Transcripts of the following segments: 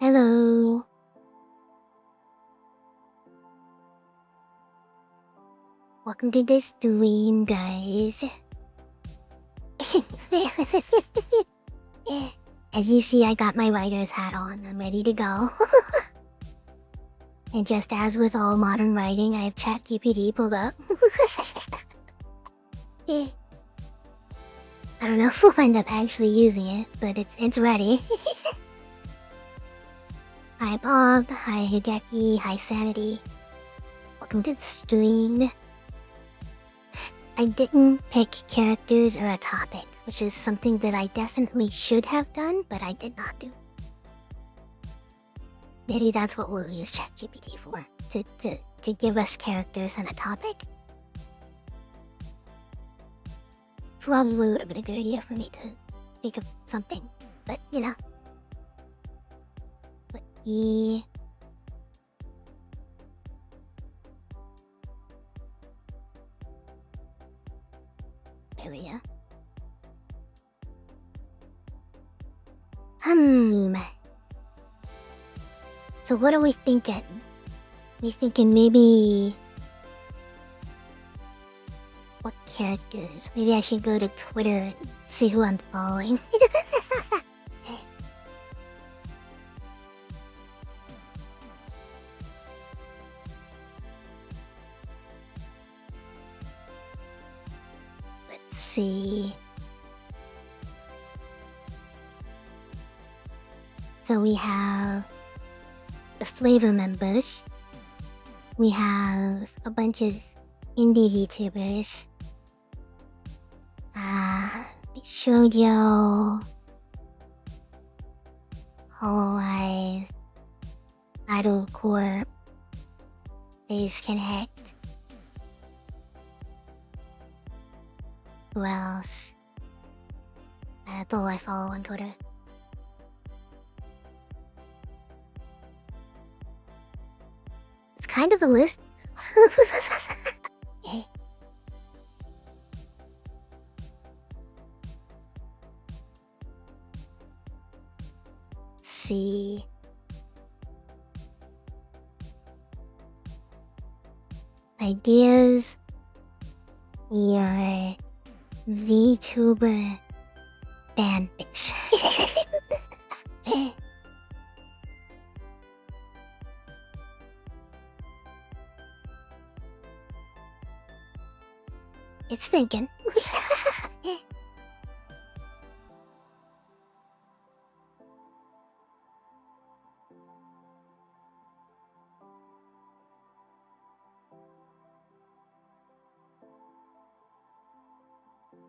Hello. Welcome to the stream, guys. As you see, I got my writer's hat on. I'm ready to go. And just as with all modern writing, I have ChatGPT pulled up. I don't know if we'll end up actually using it, but it's ready. Hi Bob, hi Hideki, hi Sanity. Welcome to the stream. I didn't pick characters or a topic, which is something that I definitely should have done, but I did not do. Maybe that's what we'll use ChatGPT for, to give us characters and a topic. Probably would have been a good idea for me to think of something, but you know. But yeah. There we go. So what are we thinking? We thinking maybe... What characters? Maybe I should go to Twitter and see who I'm following. Let's see... So we have the FlaVR members. We have a bunch of indie VTubers. Shoujo, Hololive, Idol Corp, Base Connect. Who else? That's all I follow on Twitter. It's kind of a list. Hey. See. Ideas. Your VTuber fanfics. It's thinking.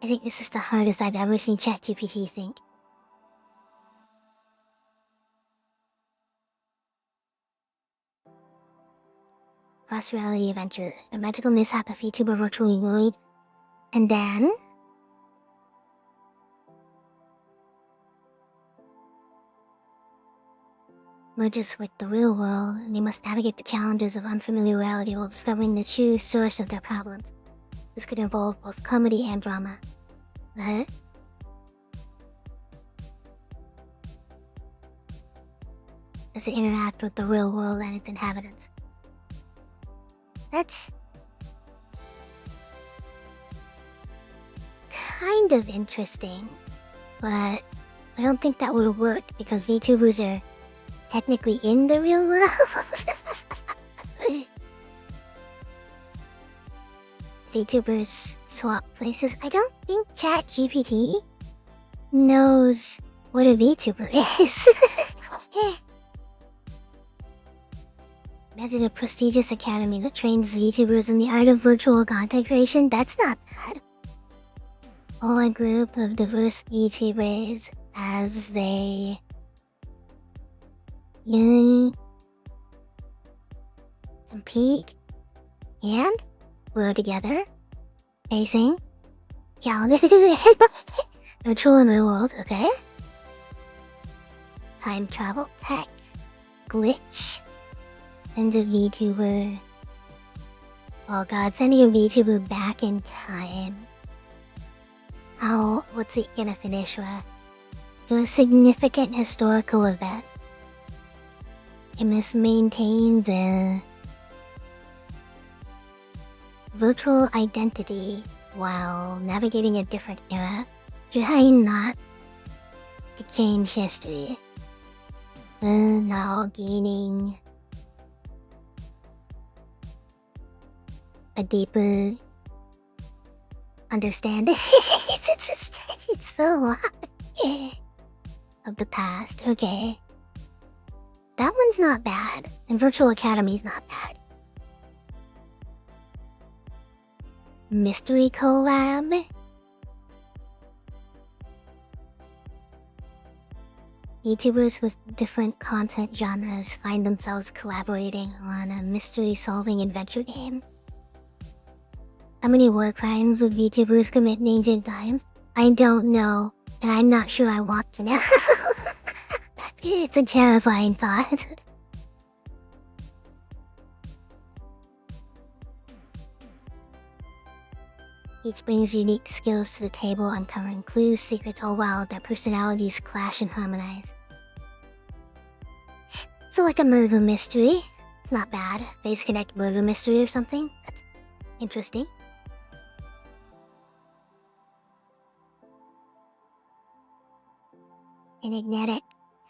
I think this is the hardest I've ever seen ChatGPT think. Cross-reality adventure. A magical mishap of VTuber virtually world. And then... merges with the real world, and they must navigate the challenges of unfamiliar reality while discovering the true source of their problems. This could involve both comedy and drama. Huh? As they interact with the real world and its inhabitants. That's... kind of interesting, but I don't think that would work because VTubers are technically in the real world. VTubers swap places. I don't think ChatGPT knows what a VTuber is. Imagine a prestigious academy that trains VTubers in the art of virtual content creation. That's not bad. Or a group of diverse VTubers as they compete and grow together, facing virtual and real world, okay? Time travel tech glitch and a VTuber. Oh god, sending a VTuber back in time. What's it gonna finish with? To a significant historical event. It must maintain the virtual identity while navigating a different era, trying not to change history. Now gaining a deeper understanding. it's so lot of the past. Okay. That one's not bad, and Virtual Academy's not bad. Mystery collab? YouTubers with different content genres find themselves collaborating on a mystery-solving adventure game. How many war crimes would VTubers commit in ancient times? I don't know, and I'm not sure I want to know. It's a terrifying thought. Each brings unique skills to the table, uncovering clues, secrets, all while their personalities clash and harmonize. So like a murder mystery. It's not bad. Face Connect murder mystery or something. That's interesting. Enigmatic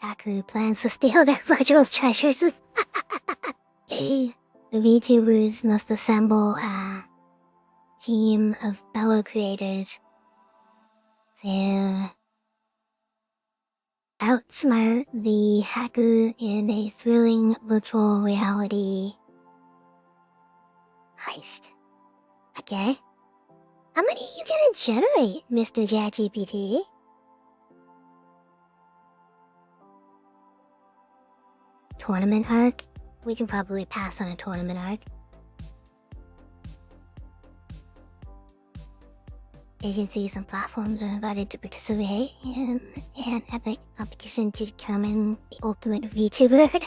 Haku plans to steal their virtual treasures. The VTubers must assemble a team of fellow creators to outsmart the Haku in a thrilling virtual reality heist. Okay. How many are you gonna generate, Mr. ChatGPT? Tournament arc? We can probably pass on a tournament arc. Agencies and platforms are invited to participate in an epic competition to determine the ultimate VTuber.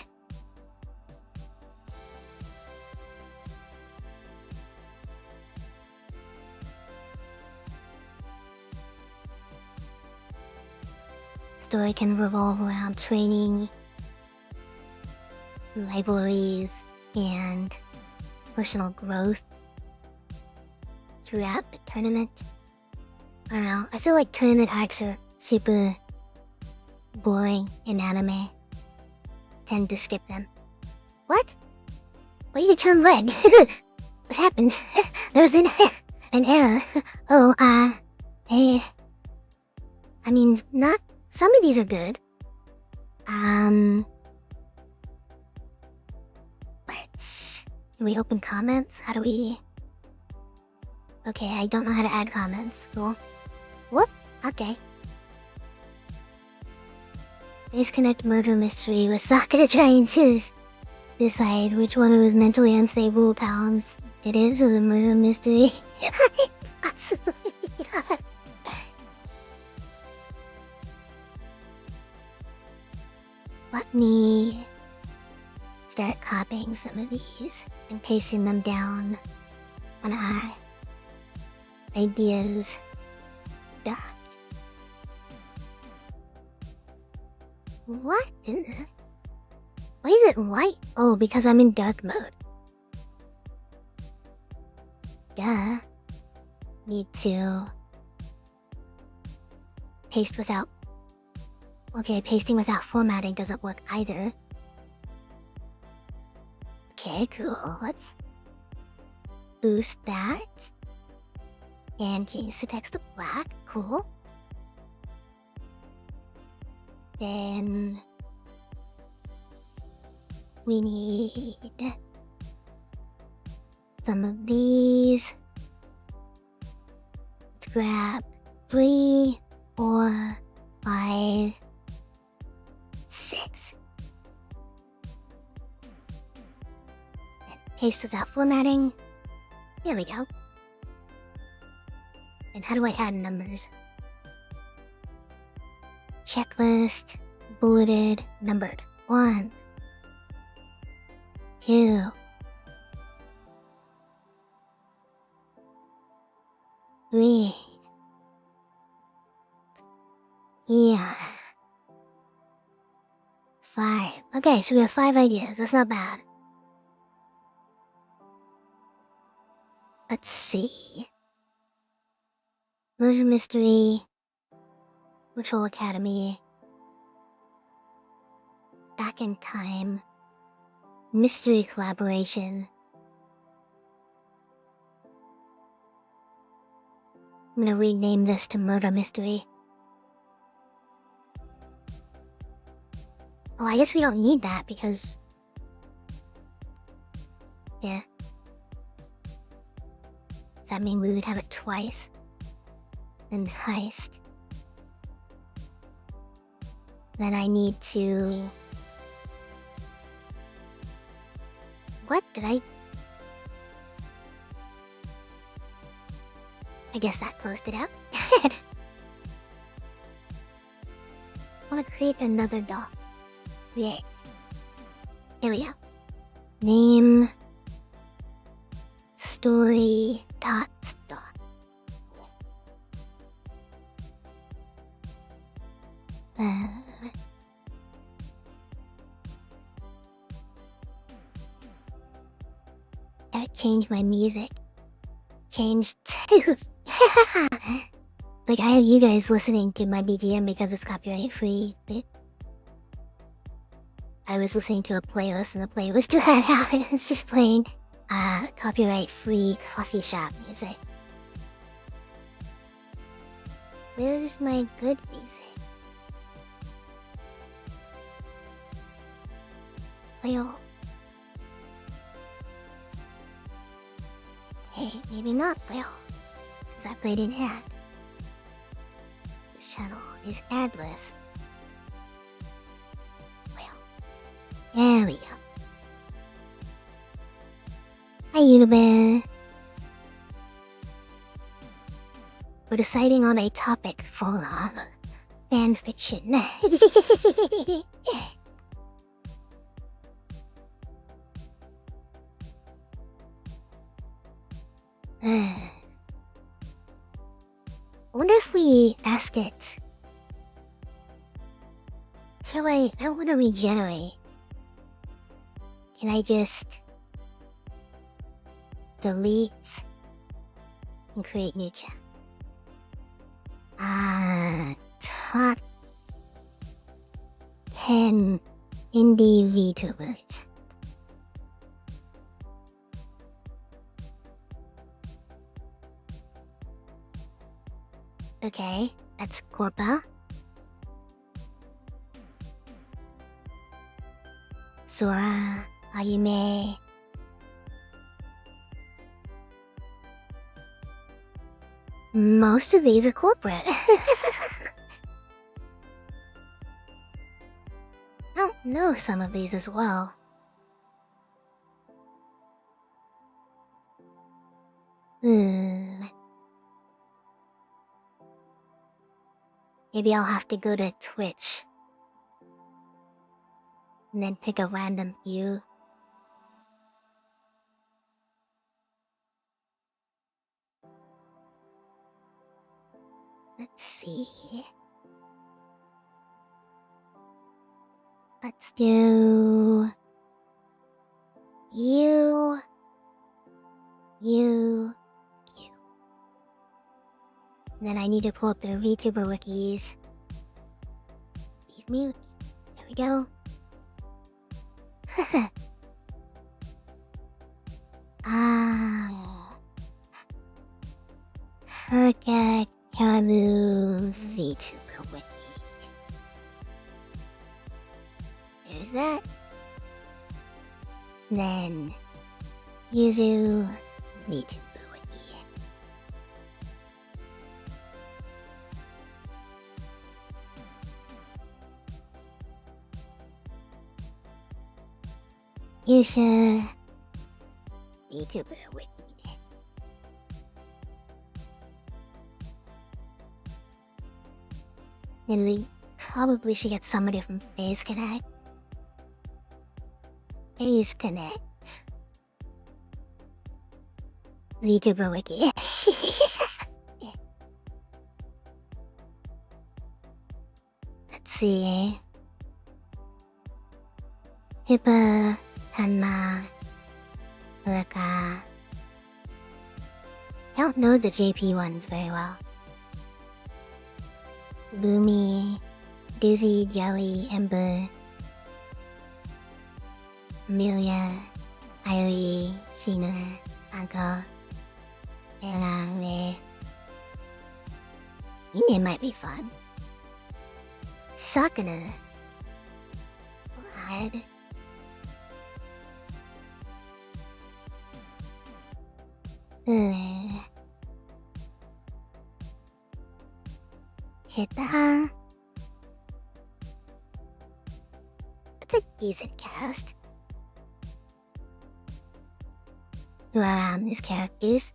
Story can revolve around training, rivalries, and personal growth throughout the tournament. I don't know, I feel like tournament arcs are super boring in anime. Tend to skip them. What? Why you turn red? What happened? There was an error. Oh, hey. I mean, not... some of these are good. Let's... do we open comments? How do we... okay, I don't know how to add comments. Cool. Whoop. Okay. Disconnect murder mystery with Sakura trying to decide which one of his mentally unstable pals it is of the murder mystery. Absolutely not. Let me start copying some of these and pasting them down on our ideas doc. What in the... Why is it white? Oh, because I'm in dark mode. Duh. Need to paste without... Okay, pasting without formatting doesn't work either. Okay, cool. Let's boost that. And change the text to black. Cool. Then we need some of these. Let's grab 3, 4, 5, 6. And paste without formatting. There we go. And how do I add numbers? Checklist, bulleted, numbered. 1, 2, 3, 4, 5. Okay, so we have 5 ideas. That's not bad. Let's see. Murder mystery. Ritual Academy. Back in time. Mystery collaboration. I'm gonna rename this to Murder Mystery. Oh, I guess we don't need that because... Yeah. Does that mean we would have it twice? Then heist. Then I need to... What did I guess that closed it out. I want to create another doc. Create. Here we go. Name. Story. Dot. Gotta change my music. Change to... Like, I have you guys listening to my BGM because it's copyright free, but... I was listening to a playlist and the playlist right now it's just playing copyright free coffee shop music. Where's my good music? Well... Hey, maybe not well, because I played an ad. This channel is adless. Well, there we go. Hi, YouTuber. We're deciding on a topic for fanfiction. I wonder if we ask it. I don't want to regenerate. Can I just delete and create new chat? Top 10 indie VTubers. Okay, that's Corpa. Sora, Ayume. Most of these are corporate. I don't know some of these as well. Maybe I'll have to go to Twitch. And then pick a random few. Let's see. Let's do... You. Then I need to pull up the VTuber wikis. Leave mute. There we go. Hurricane Caribou VTuber wiki. There's that. Then Yuzu VTuber wiki. Yusha VTuber wiki. And we probably should get somebody from Phase Connect. Phase Connect. VTuber wiki. Let's see. Hippa, Hanma, Uraka. I don't know the JP ones very well. Lumi, Dizzy, Jelly, Ember, Amelia, Aoi, Shina, Anko, Ella, Ray. Ine might be fun. Sakana. What? Hita. It's a decent cast. Who are around these characters?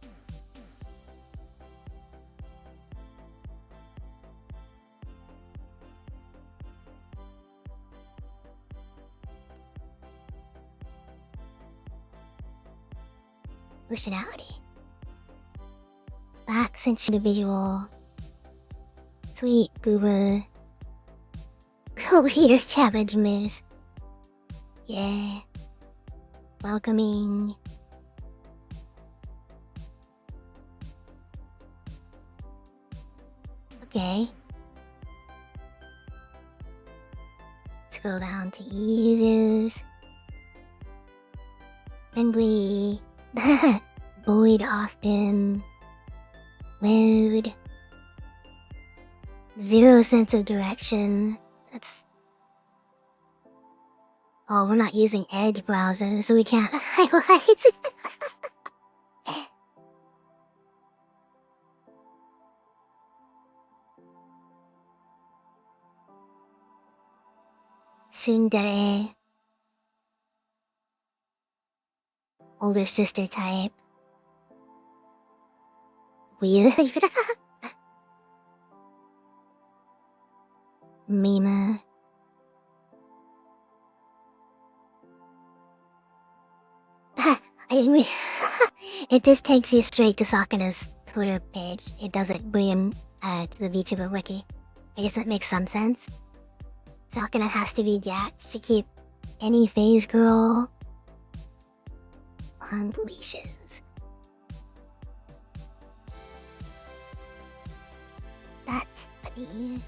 Personality. Accent individual. Sweet goober. Co-leader cabbage moose. Yeah. Welcoming. Okay. Scroll down to users. Friendly. Bullied often. Mood. Zero sense of direction. That's... Oh, we're not using Edge browser, so we can't highlight. Tsundere. Older sister type. Weird. Mima. I mean, it just takes you straight to Sakana's Twitter page. It doesn't bring to the VTuber wiki. I guess that makes some sense. Sakana has to be jacked to keep any phase girl on leashes. That's funny.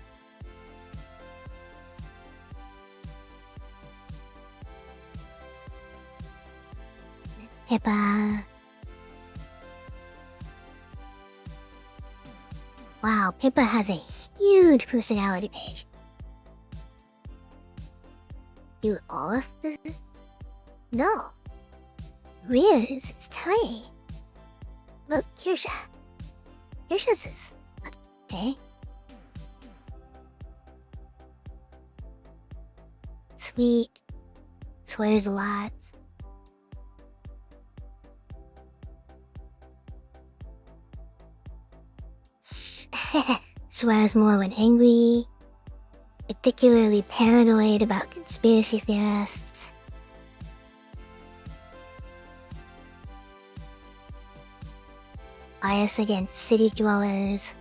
Pippa. Wow, Pippa has a huge personality page. Do all of this? No. Riz, it's tiny. Look, Kirsha. Yours is... Okay. Sweet. Swears a lot. Swears more when angry. Particularly paranoid about conspiracy theorists. Bias against city dwellers.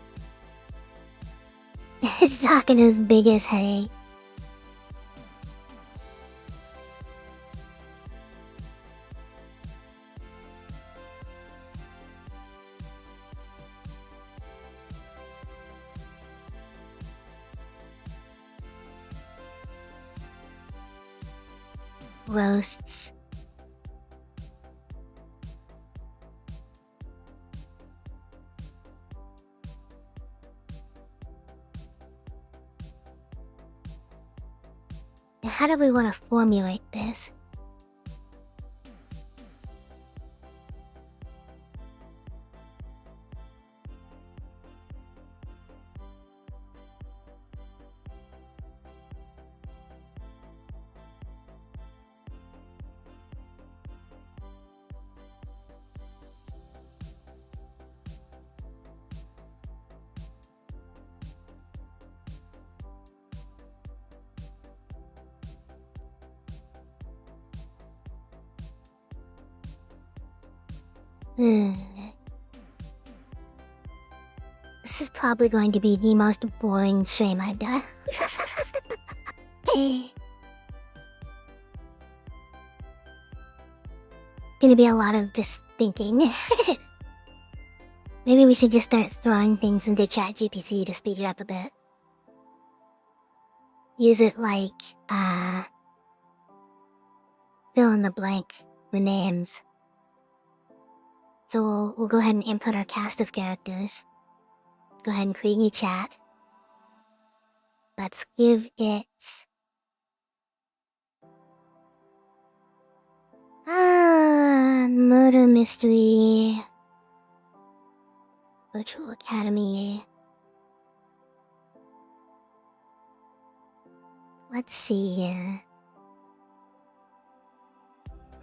He's talking his biggest headache. Roasts. Now, how do we want to formulate this? This is probably going to be the most boring stream I've done. Gonna be a lot of just thinking. Maybe we should just start throwing things into ChatGPT to speed it up a bit. Use it like, fill in the blank for names. So we'll go ahead and input our cast of characters. Go ahead and create a new chat. Let's give it... Murder mystery... Virtual Academy... Let's see here...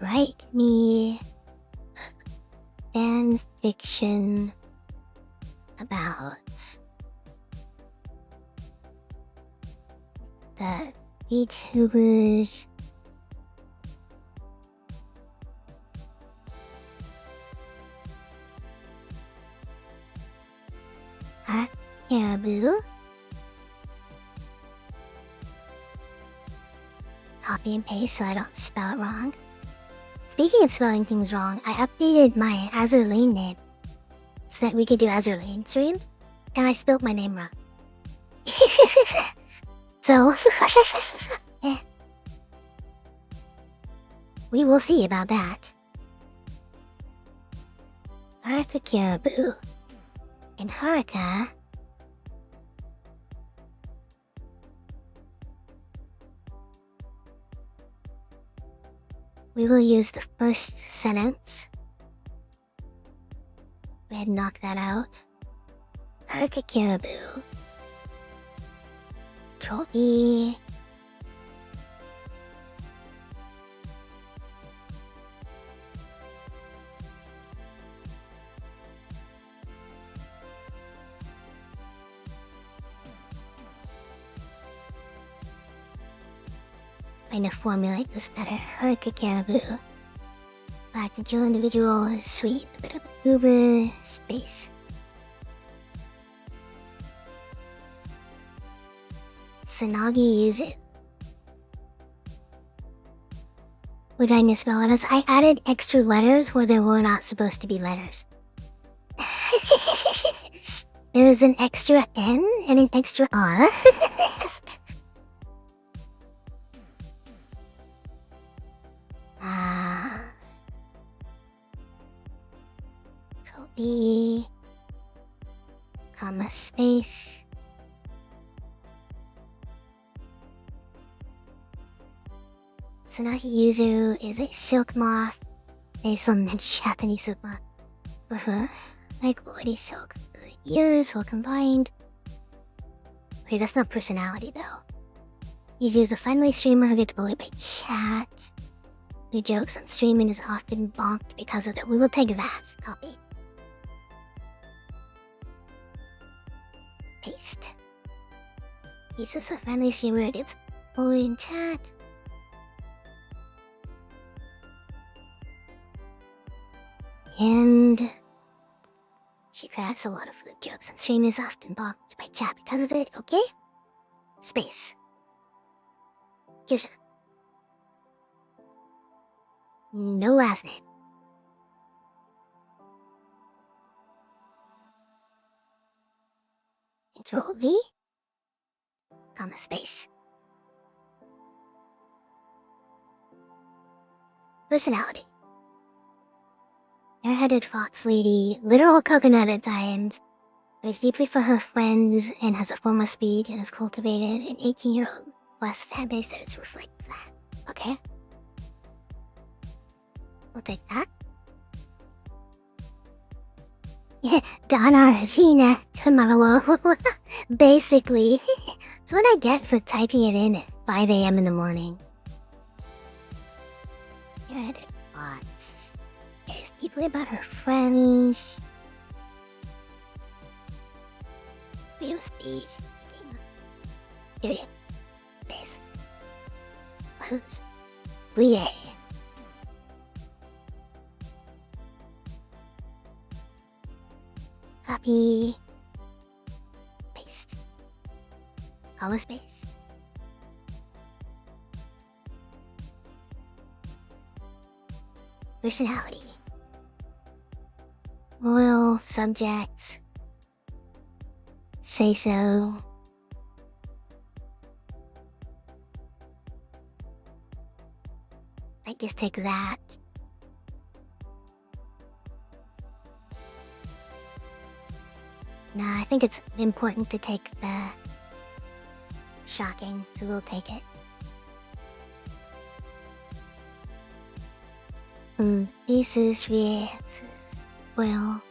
Write me... fan fiction... about... the VTubers... Caribou? Copy and paste so I don't spell it wrong. Speaking of spelling things wrong, I updated my Azurlane name so that we could do Azurlane streams, and I spelled my name wrong. So, yeah. We will see about that. Haruka Caribou and Haruka. We will use the first sentence. Go ahead and knock that out. Haruka Caribou. Trophy. Trying to formulate this better. Haruka Caribou. Black and chill individual is sweet. A bit of uber space. Sanagi use it. Would I misspell letters? I added extra letters where there were not supposed to be letters. There's an extra N and an extra R. Trophy. Comma space. Tsunaki Yuzu is a silk moth based on the Japanese super. For her, like Lady Silk years well combined. Wait, that's not personality though. Easy is a friendly streamer who gets bullied by chat. Who jokes on streaming is often bonked because of it. We will take that. Copy. Paste. He's just a friendly streamer who gets bullied in chat. And she cracks a lot of food jokes and stream is often blocked by chat because of it, okay? Space. Kirsten. No last name. Control V, comma space. Personality. Airheaded fox lady, literal coconut at times, cares deeply for her friends and has a form of speed and has cultivated an 18-year-old plus fan base that reflects that. Okay? We'll take that. Yeah, Donna Vina D'Merlot. Basically, it's what I get for typing it in at 5 a.m. in the morning. Airheaded fox. Cares deeply about her friends. Real speed. Period. Base. Close. Bouillet. Copy. Paste. Comma space. Personality. Royal subjects. Say so. I just take that. Nah, I think it's important to take the shocking, so we'll take it. Pieces, reacts, well,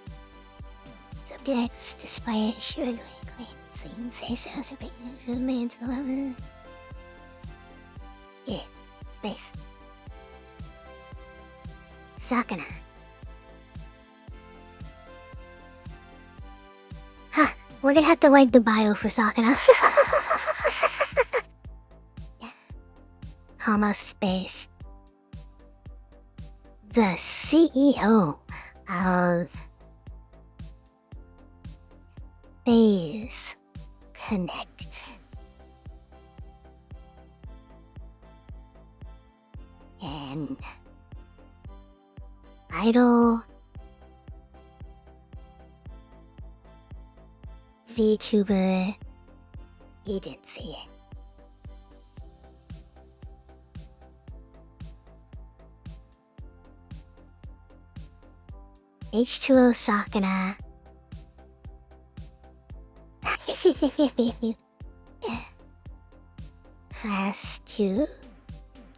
subjects, despite sugarly claims, scenes, say so, surveillance, remains, however. Yeah, space. Sakana. Huh, we're gonna have to write the bio for Sakana. Comma space. The CEO of Phase Connect. And Idol VTuber Agency. H2O Sakana has to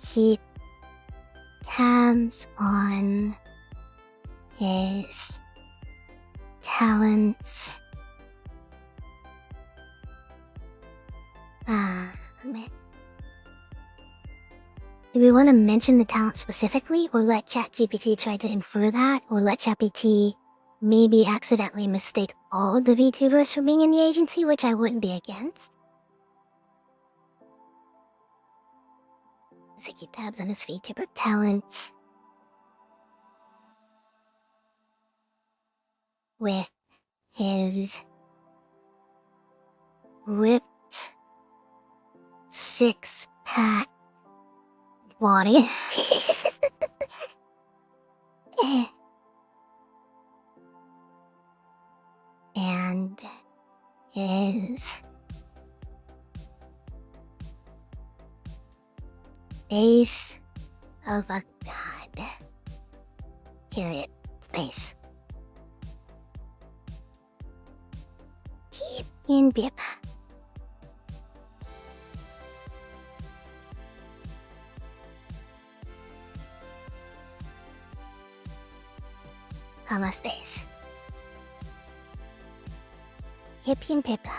keep tabs on his talents. Do we want to mention the talent specifically, or let ChatGPT try to infer that, or let ChatGPT maybe accidentally mistake all of the VTubers for being in the agency, which I wouldn't be against? Does he keep tabs on his VTuber talent? With his ripped six-pack body. And his face of a god. Period. Space. Beep and beep. Comma space. Hippie Pippa.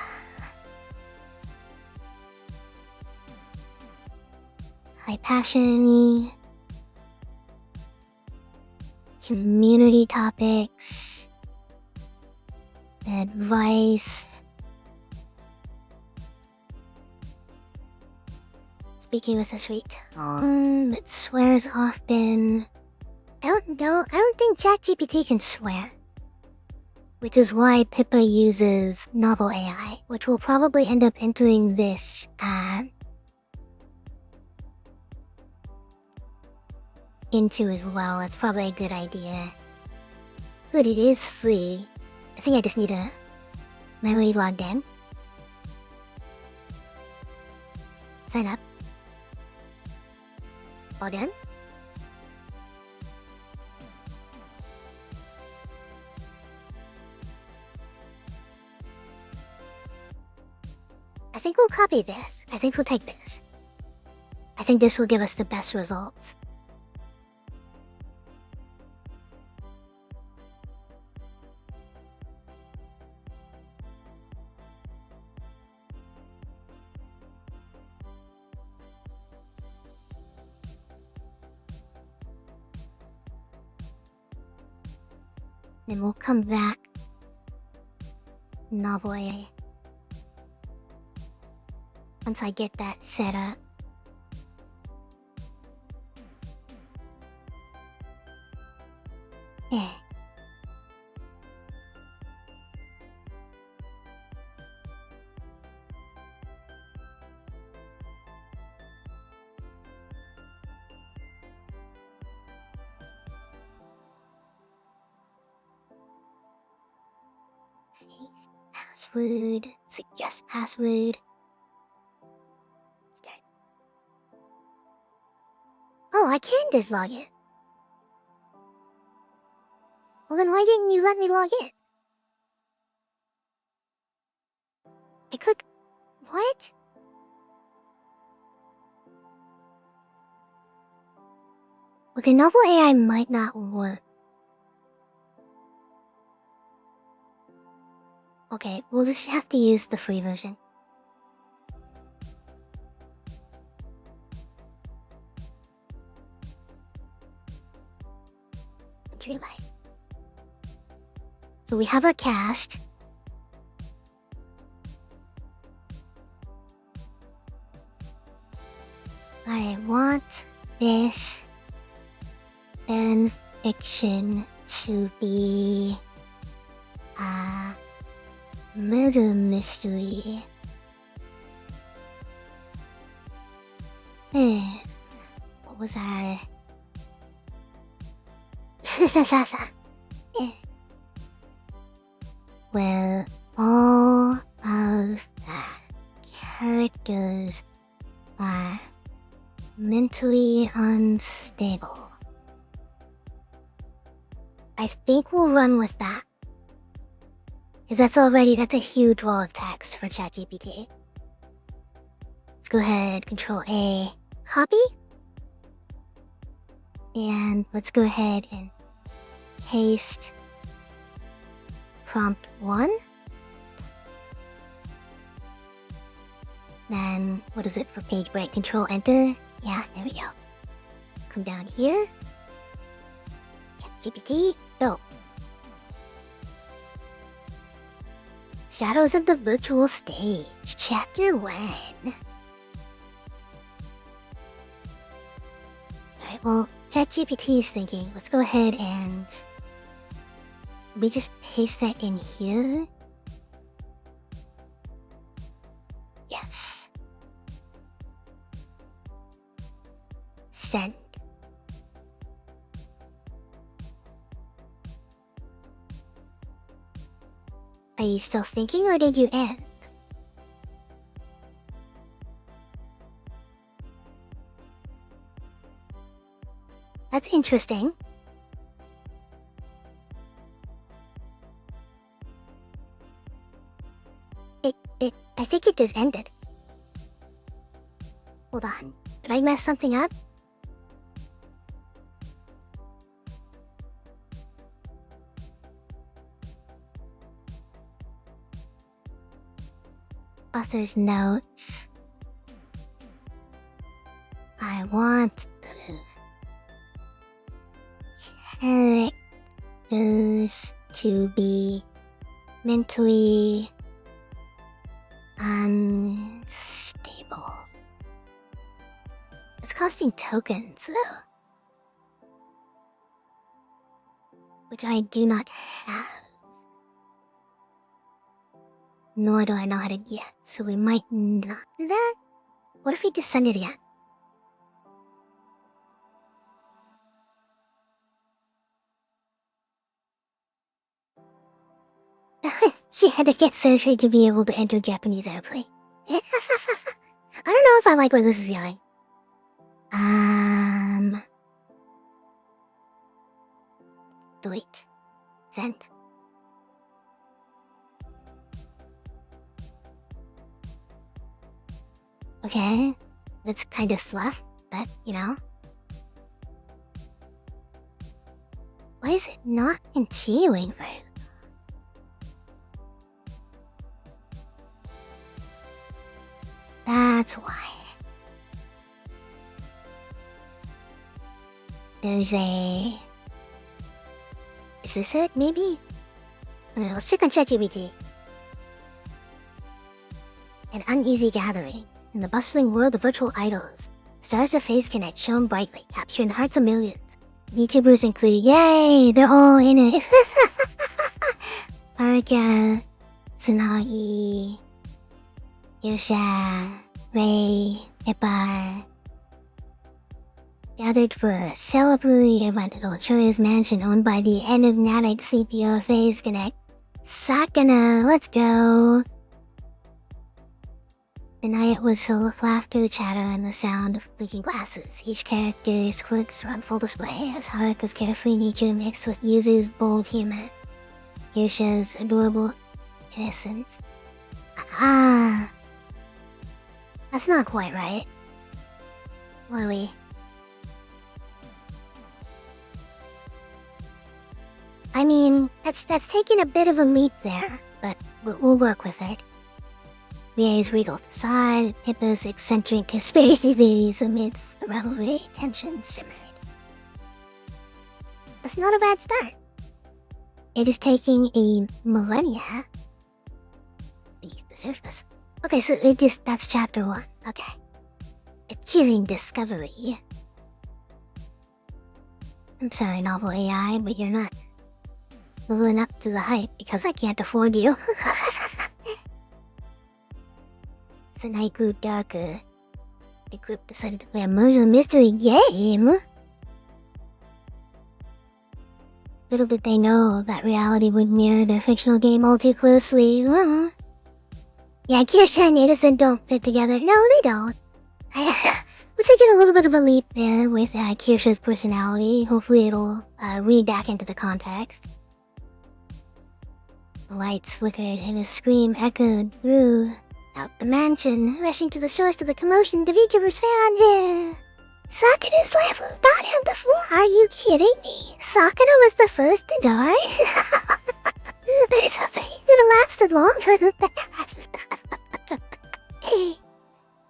High passion. Community topics. Advice. Speaking with a sweet tone, but swears often. I don't know. I don't think ChatGPT can swear. Which is why Pippa uses novel AI, which will probably end up entering this into as well. That's probably a good idea. But it is free. I think I just need a memory logged in. Sign up. All done? I think we'll copy this. I think we'll take this. I think this will give us the best results. Then we'll come back. Novel AI. Once I get that set up. Yeah. Password. Suggest password. Oh, I can just log in. Well, then why didn't you let me log in? I click... What? Okay, novel AI might not work. Okay, we'll just have to use the free version. Entry light. So we have our cast. I want this fan fiction to be a murder mystery. What was I? Well, all of the characters are mentally unstable. I think we'll run with that. Because that's a huge wall of text for ChatGPT. Let's go ahead, Control A, copy. And let's go ahead and paste prompt 1. Then, what is it for page break? Control Enter. Yeah, there we go. Come down here. GPT, go. Shadows of the Virtual Stage, Chapter 1. Alright, well, ChatGPT is thinking, let's go ahead and... we just paste that in here? Yes. Send. Are you still thinking or did you end? That's interesting. I think it just ended. Hold on. Did I mess something up? Author's notes. I want characters to be mentally unstable. It's costing tokens, though, which I do not have. Nor do I know how to get, so we might not do that. What if we just send it again? She had to get surgery to be able to enter Japanese airplane. I don't know if I like where this is going. Delete. Send. Okay, that's kind of fluff, but, you know. Why is it not continuing right? That's why. There's a... Is this it, maybe? Alright, let's check on ChatGPT. An uneasy gathering. In the bustling world of virtual idols, stars of Phase Connect shone brightly, capturing the hearts of millions. VTubers included, yay, they're all in it. Parka, Tsunagi, Yosha, Ray, Ippa, gathered for a celebratory event at a luxurious mansion owned by the enigmatic CPO of Phase Connect. Sakana, let's go! The night was full of laughter, chatter, and the sound of clicking glasses. Each character's quirks were on full display as Haruka's carefree nature mixed with Yuzu's bold humor. Yosha's adorable innocence. Ah! That's not quite right. What are we? I mean, that's taking a bit of a leap there, but we'll work with it. Rie's regal facade, Hippo's eccentric conspiracy theories amidst the revelry, tension simmered. That's not a bad start. It is taking a millennia beneath the surface. Okay, so that's chapter 1. Okay. Achieving discovery. I'm sorry, novel AI, but you're not living up to the hype because I can't afford you. The night grew darker. The group decided to play a murder mystery game. Little did they know that reality would mirror their fictional game all too closely. Yeah, Kirsha and Edison don't fit together. No, they don't. We're taking a little bit of a leap there with Kirsha's personality. Hopefully it'll read back into the context. The lights flickered and a scream echoed through out the mansion, rushing to the source of the commotion. The VTubers found him. Sakura's level got him the floor. Are you kidding me? Sakura was the first to die? There's something could have lasted longer than that.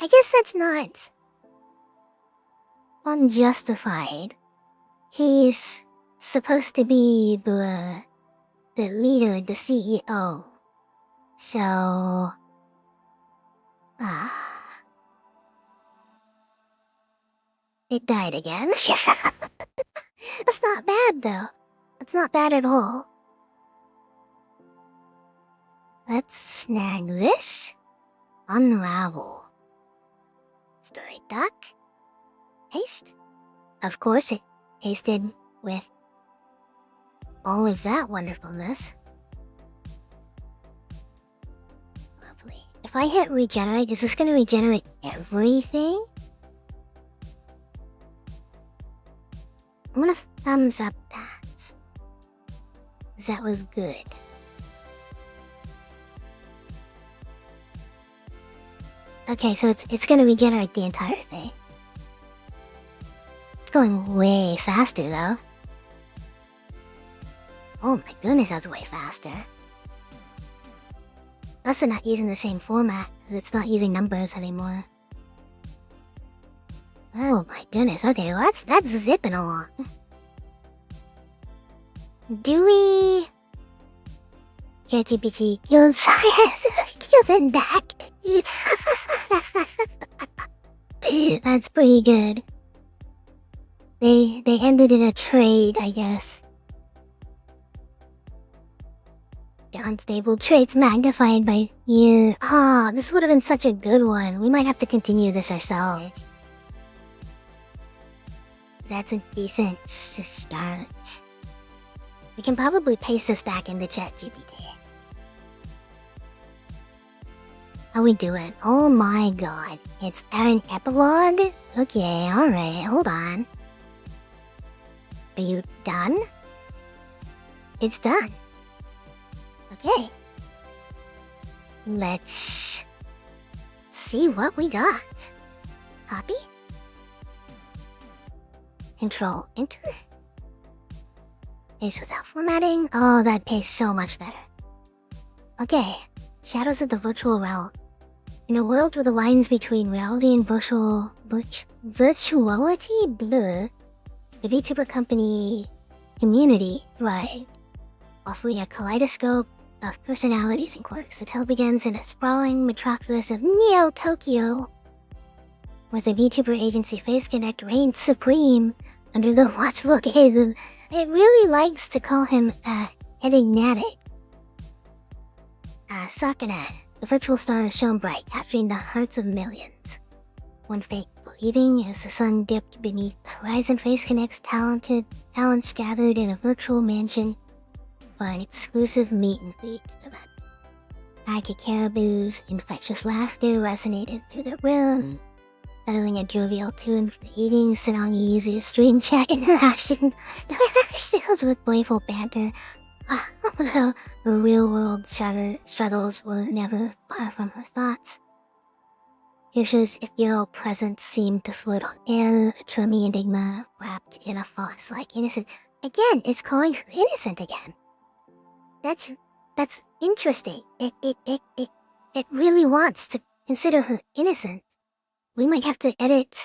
I guess that's not unjustified. He's supposed to be the leader, the CEO. So... It died again. That's not bad, though. That's not bad at all. Let's snag this. Unravel. Story duck. Haste. Of course it hasted with all of that wonderfulness. Lovely. If I hit regenerate, is this going to regenerate everything? I'm gonna thumbs up that. That was good. Okay, so it's gonna regenerate the entire thing. It's going way faster though. Oh my goodness, that's way faster. Also not using the same format, because it's not using numbers anymore. Oh my goodness, okay, well that's zipping along. Do we... ChatGPT killed science, kill them back. That's pretty good. They ended in a trade, I guess. The unstable traits magnified by you. Ah, this would have been such a good one. We might have to continue this ourselves. That's a decent start. We can probably paste this back into ChatGPT. How we doing? Oh my god. It's an epilogue? Okay, alright, hold on. Are you done? It's done. Okay. Let's see what we got. Copy. Control Enter. Paste without formatting. Oh, that pastes so much better. Okay. Shadows of the Virtual Realm. In a world where the lines between reality and virtuality blur, the VTuber company community thrived, offering a kaleidoscope of personalities and quirks. The tale begins in a sprawling metropolis of Neo Tokyo, where the VTuber agency Face Connect reigns supreme under the watchful gaze of... It really likes to call him, enigmatic. Sakana, the virtual star is shone bright, capturing the hearts of millions. One fate believing as the sun dipped beneath the horizon, Face Connect's talents gathered in a virtual mansion for an exclusive meet and greet event. Aka Caribou's infectious laughter resonated through the room, settling a jovial tune for the evening. Sanongi's stream chat interaction filled with playful banter. Although the real-world struggles were never far from her thoughts. Yusha's ethereal presence seemed to float on air, a chummy enigma wrapped in a fox-like innocence. Again, it's calling her innocent again. That's interesting. It really wants to consider her innocent. We might have to edit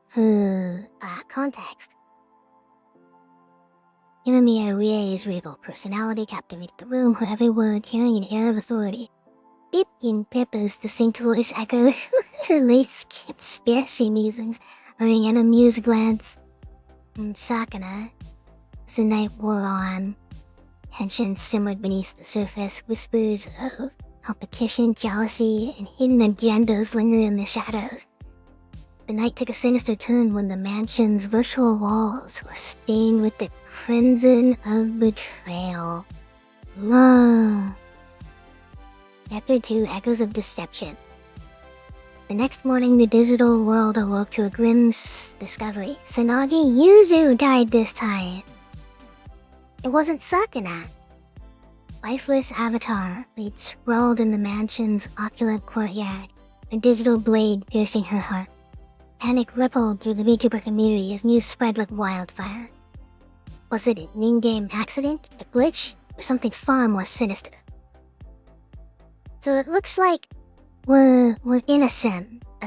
her context. Imamiya Rie's regal personality captivated the room, her every word carrying an air of authority. Pip in Pippa's distinct voice echoed her late-skipped spacey musings, earning an amused glance. Sakana, as the night wore on, tension simmered beneath the surface. Whispers of competition, jealousy, and hidden agendas lingered in the shadows. The night took a sinister turn when the mansion's virtual walls were stained with the crimson of betrayal. Whoa. Chapter 2, Echoes of Deception. The next morning, the digital world awoke to a grim discovery. Sanagi Yuzu died this time. It wasn't Sakana. Lifeless avatar lay sprawled in the mansion's opulent courtyard, a digital blade piercing her heart. Panic rippled through the VTuber community as news spread like wildfire. Was it an in-game accident, a glitch, or something far more sinister? So it looks like we're in a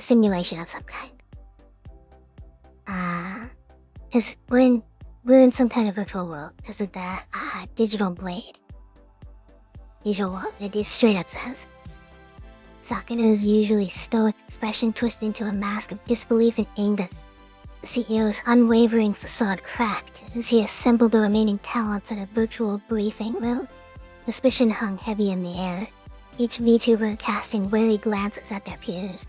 simulation of some kind. Cause we're in some kind of virtual world because of the digital blade. Digital world, it just straight up says. Sakana's usually stoic expression twisted into a mask of disbelief and anger. The CEO's unwavering facade cracked as he assembled the remaining talents at a virtual briefing room. Suspicion hung heavy in the air, each VTuber casting wary glances at their peers.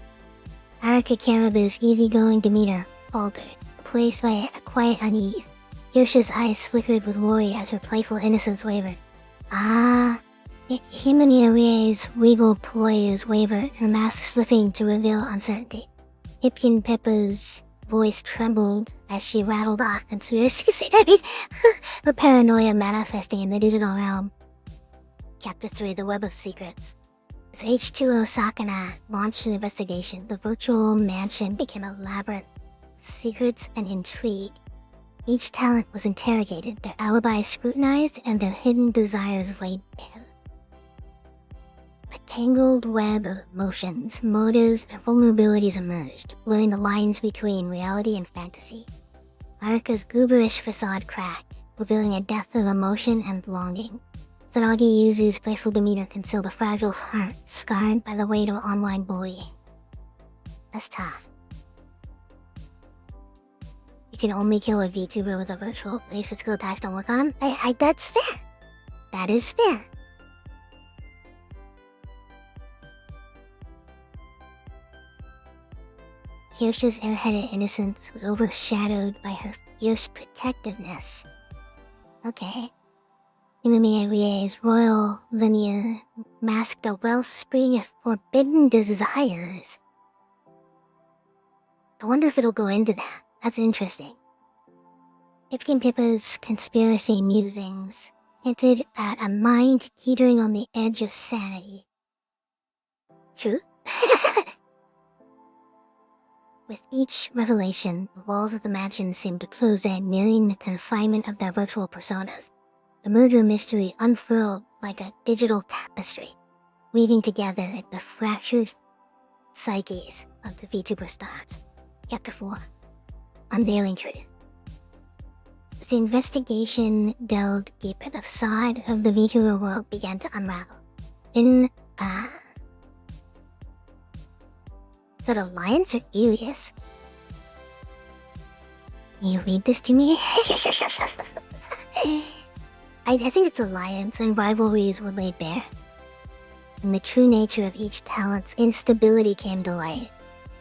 Arika Caribou's easygoing demeanor faltered, replaced by a quiet unease. Yosha's eyes flickered with worry as her playful innocence wavered. Himamiya Rie's regal poise wavered, her mask slipping to reveal uncertainty. Hipkin Pippa's voice trembled as she rattled off conspiracy theories, her paranoia manifesting in the digital realm. Chapter 3, The Web of Secrets. As H2O Sakana launched an investigation, the virtual mansion became a labyrinth of secrets and intrigue. Each talent was interrogated, their alibis scrutinized, and their hidden desires laid bare. A tangled web of emotions, motives, and vulnerabilities emerged, blurring the lines between reality and fantasy. Araka's gooberish facade cracked, revealing a depth of emotion and longing. Saragi Yuzu's playful demeanor concealed a fragile heart scarred by the weight of online bullying. That's tough. You can only kill a VTuber with a virtual if physical attacks don't work on him? That's fair. That is fair. Kyosha's airheaded innocence was overshadowed by her fierce protectiveness. Okay. Imamiya Rie's royal veneer masked a wellspring of forbidden desires. I wonder if it'll go into that. That's interesting. Pipkin Pippa's conspiracy musings hinted at a mind teetering on the edge of sanity. True? With each revelation, the walls of the mansion seemed to close in, nearing the confinement of their virtual personas. The murder mystery unfurled like a digital tapestry, weaving together the fractured psyches of the VTuber stars. Chapter 4. Unveiling Truth. As the investigation delved deeper, the facade of the VTuber world began to unravel. Is that Alliance or Elias? You read this to me? I think it's Alliance, and rivalries were laid bare. And the true nature of each talent's instability came to light.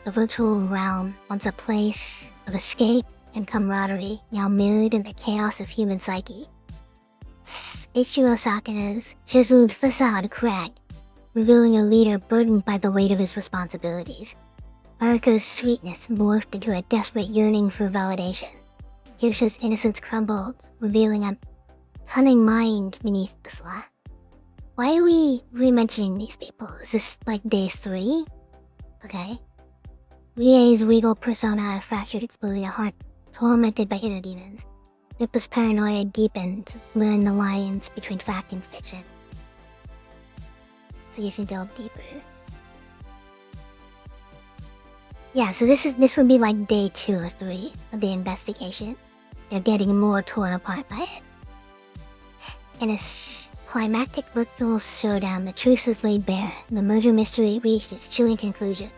The virtual realm, once a place of escape and camaraderie, now mirrored in the chaos of human psyche. Ichiro Sakana's chiseled facade cracked, revealing a leader burdened by the weight of his responsibilities. Araka's sweetness morphed into a desperate yearning for validation. Kyosha's innocence crumbled, revealing a cunning mind beneath the flaw. Why are we re-mentioning these people? Is this like day 3? Okay. Rie's regal persona fractured, exposing a heart tormented by inner demons. Lippa's paranoia deepened, blurring the lines between fact and fiction. So you should delve deeper. Yeah, so this would be like day 2 or 3 of the investigation. They're getting more torn apart by it. In a climactic virtual showdown, the truth is laid bare, and the murder mystery reached its chilling conclusion.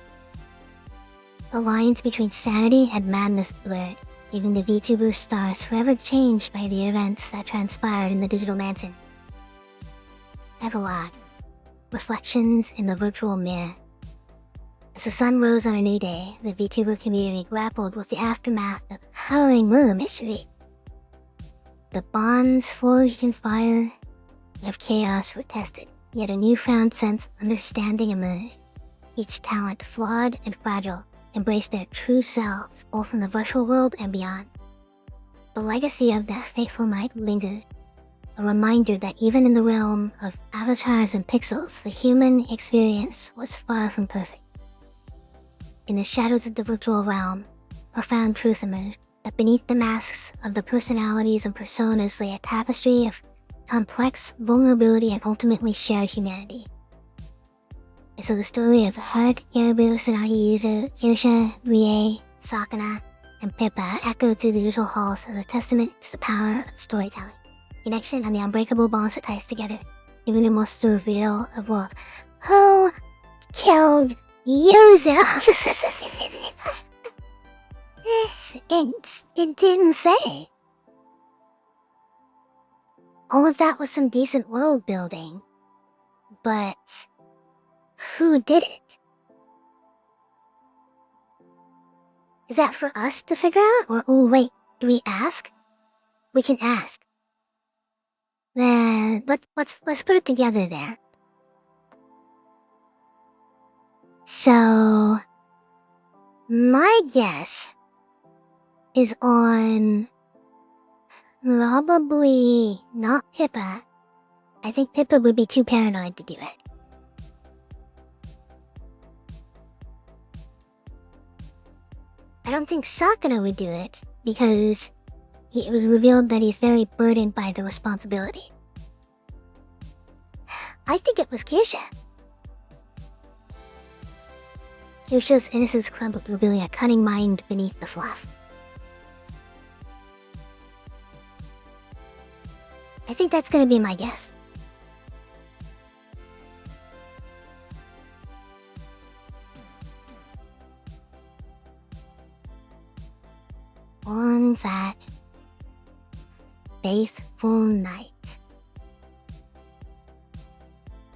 The lines between sanity and madness blurred, leaving the VTuber stars forever changed by the events that transpired in the digital mansion. Epilogue. Reflections in the virtual mirror. As the sun rose on a new day, the VTuber community grappled with the aftermath of a harrowing murder mystery. The bonds forged in fire of chaos were tested, yet a newfound sense of understanding emerged. Each talent, flawed and fragile, embraced their true selves, both in the virtual world and beyond. The legacy of that fateful night lingered, a reminder that even in the realm of avatars and pixels, the human experience was far from perfect. In the shadows of the virtual realm, profound truth emerged, that beneath the masks of the personalities and personas lay a tapestry of complex vulnerability and ultimately shared humanity. And so the story of Hug, Yabu, Tsunagi Yuzu, Kyosha, Rie, Sakana, and Pippa echoed through the digital halls as a testament to the power of storytelling, connection, and the unbreakable bonds that ties together, even the most surreal of worlds. Who killed Yuzu? It didn't say. All of that was some decent world building, but who did it? Is that for us to figure out? Or, oh wait, do we ask? We can ask. Then, let's put it together then. So, my guess is on probably not Pippa. I think Pippa would be too paranoid to do it. I don't think Sakana would do it, because it was revealed that he's very burdened by the responsibility. I think it was Kyosha. Kyosha's innocence crumbled, revealing a cunning mind beneath the fluff. I think that's gonna be my guess. On that faithful night,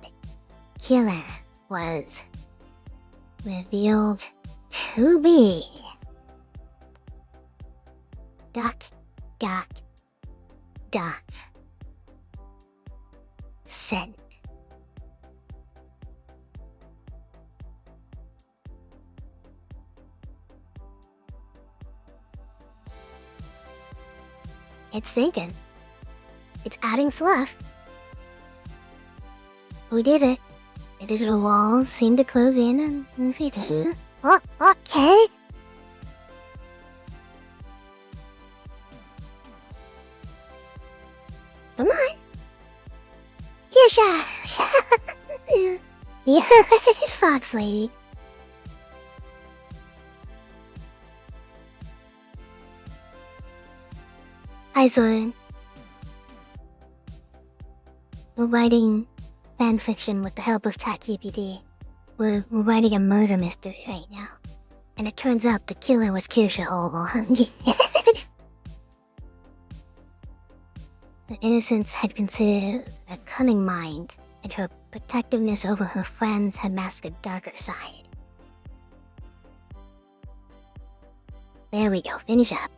the killer was revealed to be dot Sen. It's thinking. It's adding fluff. Who did it? The digital walls seem to close in and feed it. Oh, okay. Come on. Kyosha! Yeah, Fox Lady. Hi, Zoran. We're writing fanfiction with the help of ChatGPT. We're writing a murder mystery right now. And it turns out the killer was Kyosha all along. The innocence had considered a cunning mind, and her protectiveness over her friends had masked a darker side. There we go, finish up.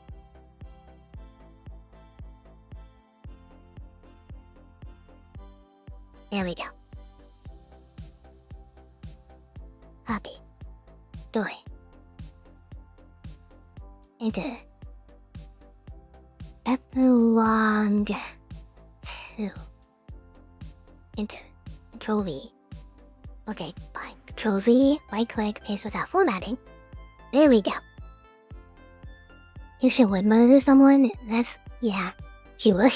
There we go. Copy. Doi. Enter. Epilogue 2. Enter. Control V. Okay, fine. Control Z, right click, paste without formatting. There we go. If she would murder someone, that's... yeah. She would.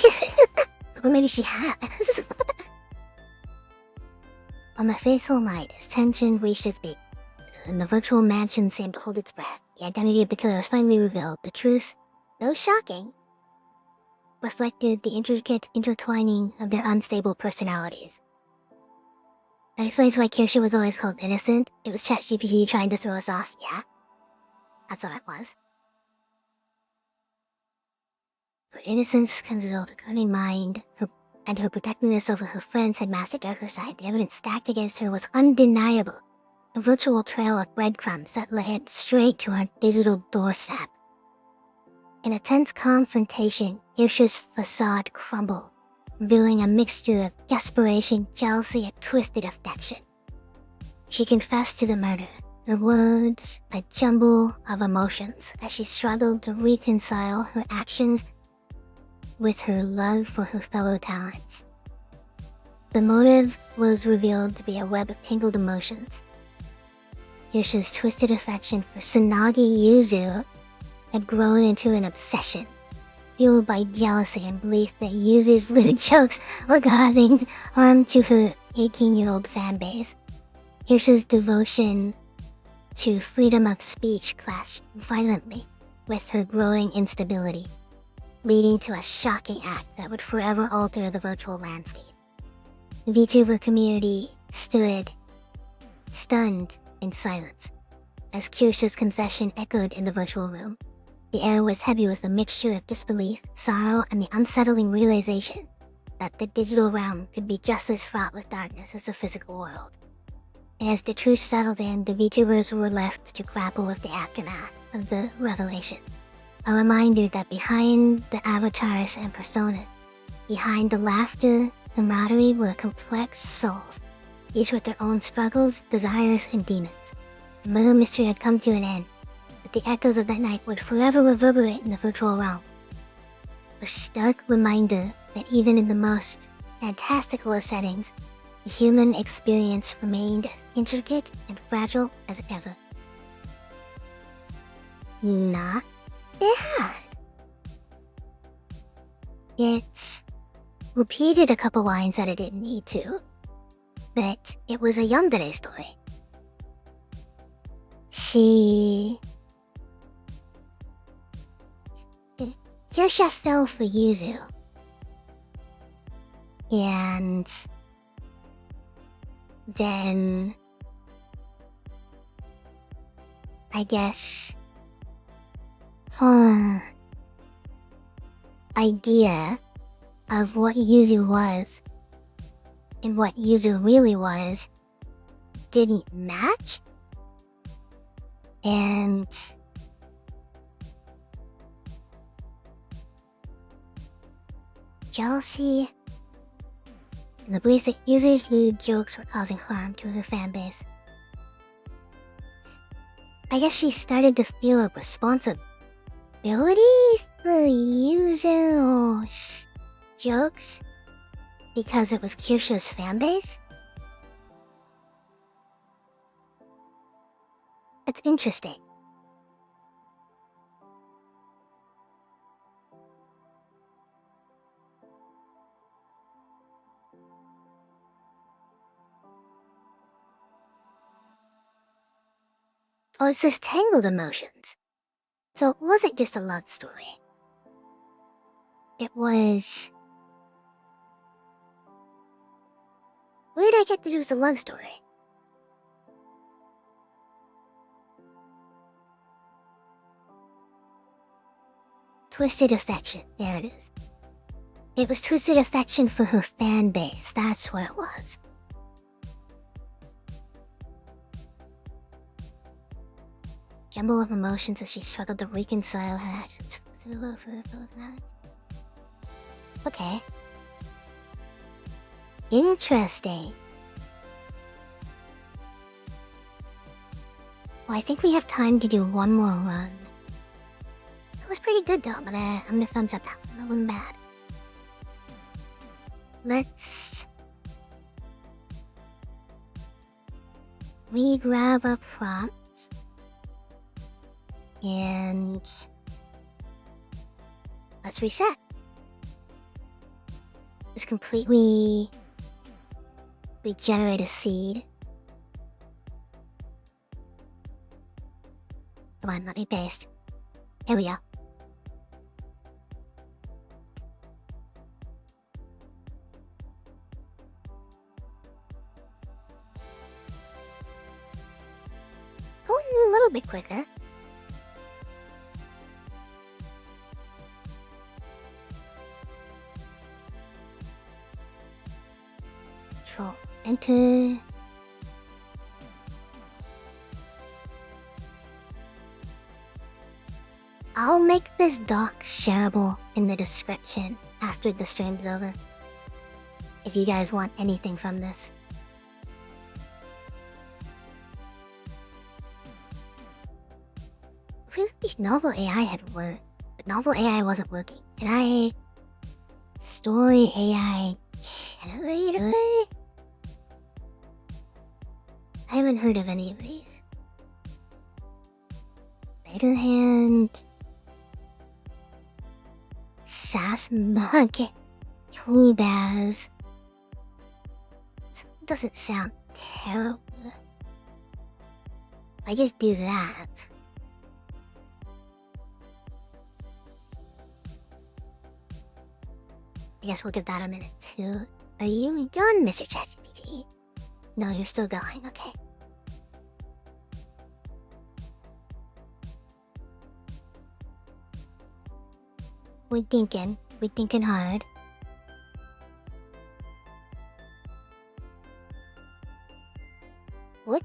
Or maybe she has. On the fateful night, as tension reached its peak, and the virtual mansion seemed to hold its breath, the identity of the killer was finally revealed. The truth, though shocking, reflected the intricate intertwining of their unstable personalities. That explains why Kyosha was always called innocent. It was ChatGPT trying to throw us off, yeah? That's what it was. Her innocence concealed a cunning mind, and her protectiveness over her friends had masked a darker side. The evidence stacked against her was undeniable. A virtual trail of breadcrumbs that led straight to her digital doorstep. In a tense confrontation, Kyosha's facade crumbled, revealing a mixture of desperation, jealousy, and twisted affection. She confessed to the murder, her words a jumble of emotions as she struggled to reconcile her actions with her love for her fellow talents. The motive was revealed to be a web of tangled emotions. Kyosha's twisted affection for Tsunagi Yuzu had grown into an obsession, fueled by jealousy and belief that Yuzu's lewd jokes were causing harm to her 18-year-old fanbase. Kyosha's devotion to freedom of speech clashed violently with her growing instability, leading to a shocking act that would forever alter the virtual landscape. The VTuber community stood stunned in silence as Kyosha's confession echoed in the virtual room. The air was heavy with a mixture of disbelief, sorrow, and the unsettling realization that the digital realm could be just as fraught with darkness as the physical world. As the truth settled in, the VTubers were left to grapple with the aftermath of the revelation. A reminder that behind the avatars and personas, behind the laughter, camaraderie were complex souls, each with their own struggles, desires, and demons. The murder mystery had come to an end, but the echoes of that night would forever reverberate in the virtual realm. A stark reminder that even in the most fantastical of settings, the human experience remained as intricate and fragile as ever. Not bad. It repeated a couple lines that it didn't need to, but it was a yandere story. Kirsha fell for Yuzu. And then I guess idea of what Yuzu was and what Yuzu really was didn't match, and jealousy and the belief that Yuzu's lewd jokes were causing harm to her fanbase. I guess she started to feel a responsibility for Yuzu's jokes because it was Kirsha's fanbase? It's interesting. Oh, it says tangled emotions. So it wasn't just a love story. It was... Where did I get to do with the love story? Twisted affection. There it is. It was twisted affection for her fan base. That's what it was. Jumble of emotions as she struggled to reconcile her actions through love for both nights. Okay. Interesting. Well, I think we have time to do one more run. It was pretty good though, but I'm gonna thumbs up that one. That wasn't bad. Let's re-grab our prompts and let's reset. Let's completely regenerate a seed. Come on, let me paste. Here we go. Going a little bit quicker. Control Enter. I'll make this doc shareable in the description after the stream's over. If you guys want anything from this. Really, novel AI had worked, but novel AI wasn't working. Can I... Story AI generator? I haven't heard of any of these. Later hand... Sass Market. Baz. Doesn't sound terrible. I just do that. I guess we'll give that a minute too. Are you done, Mr. ChatGPT? No, you're still going, okay. We're thinking hard. What?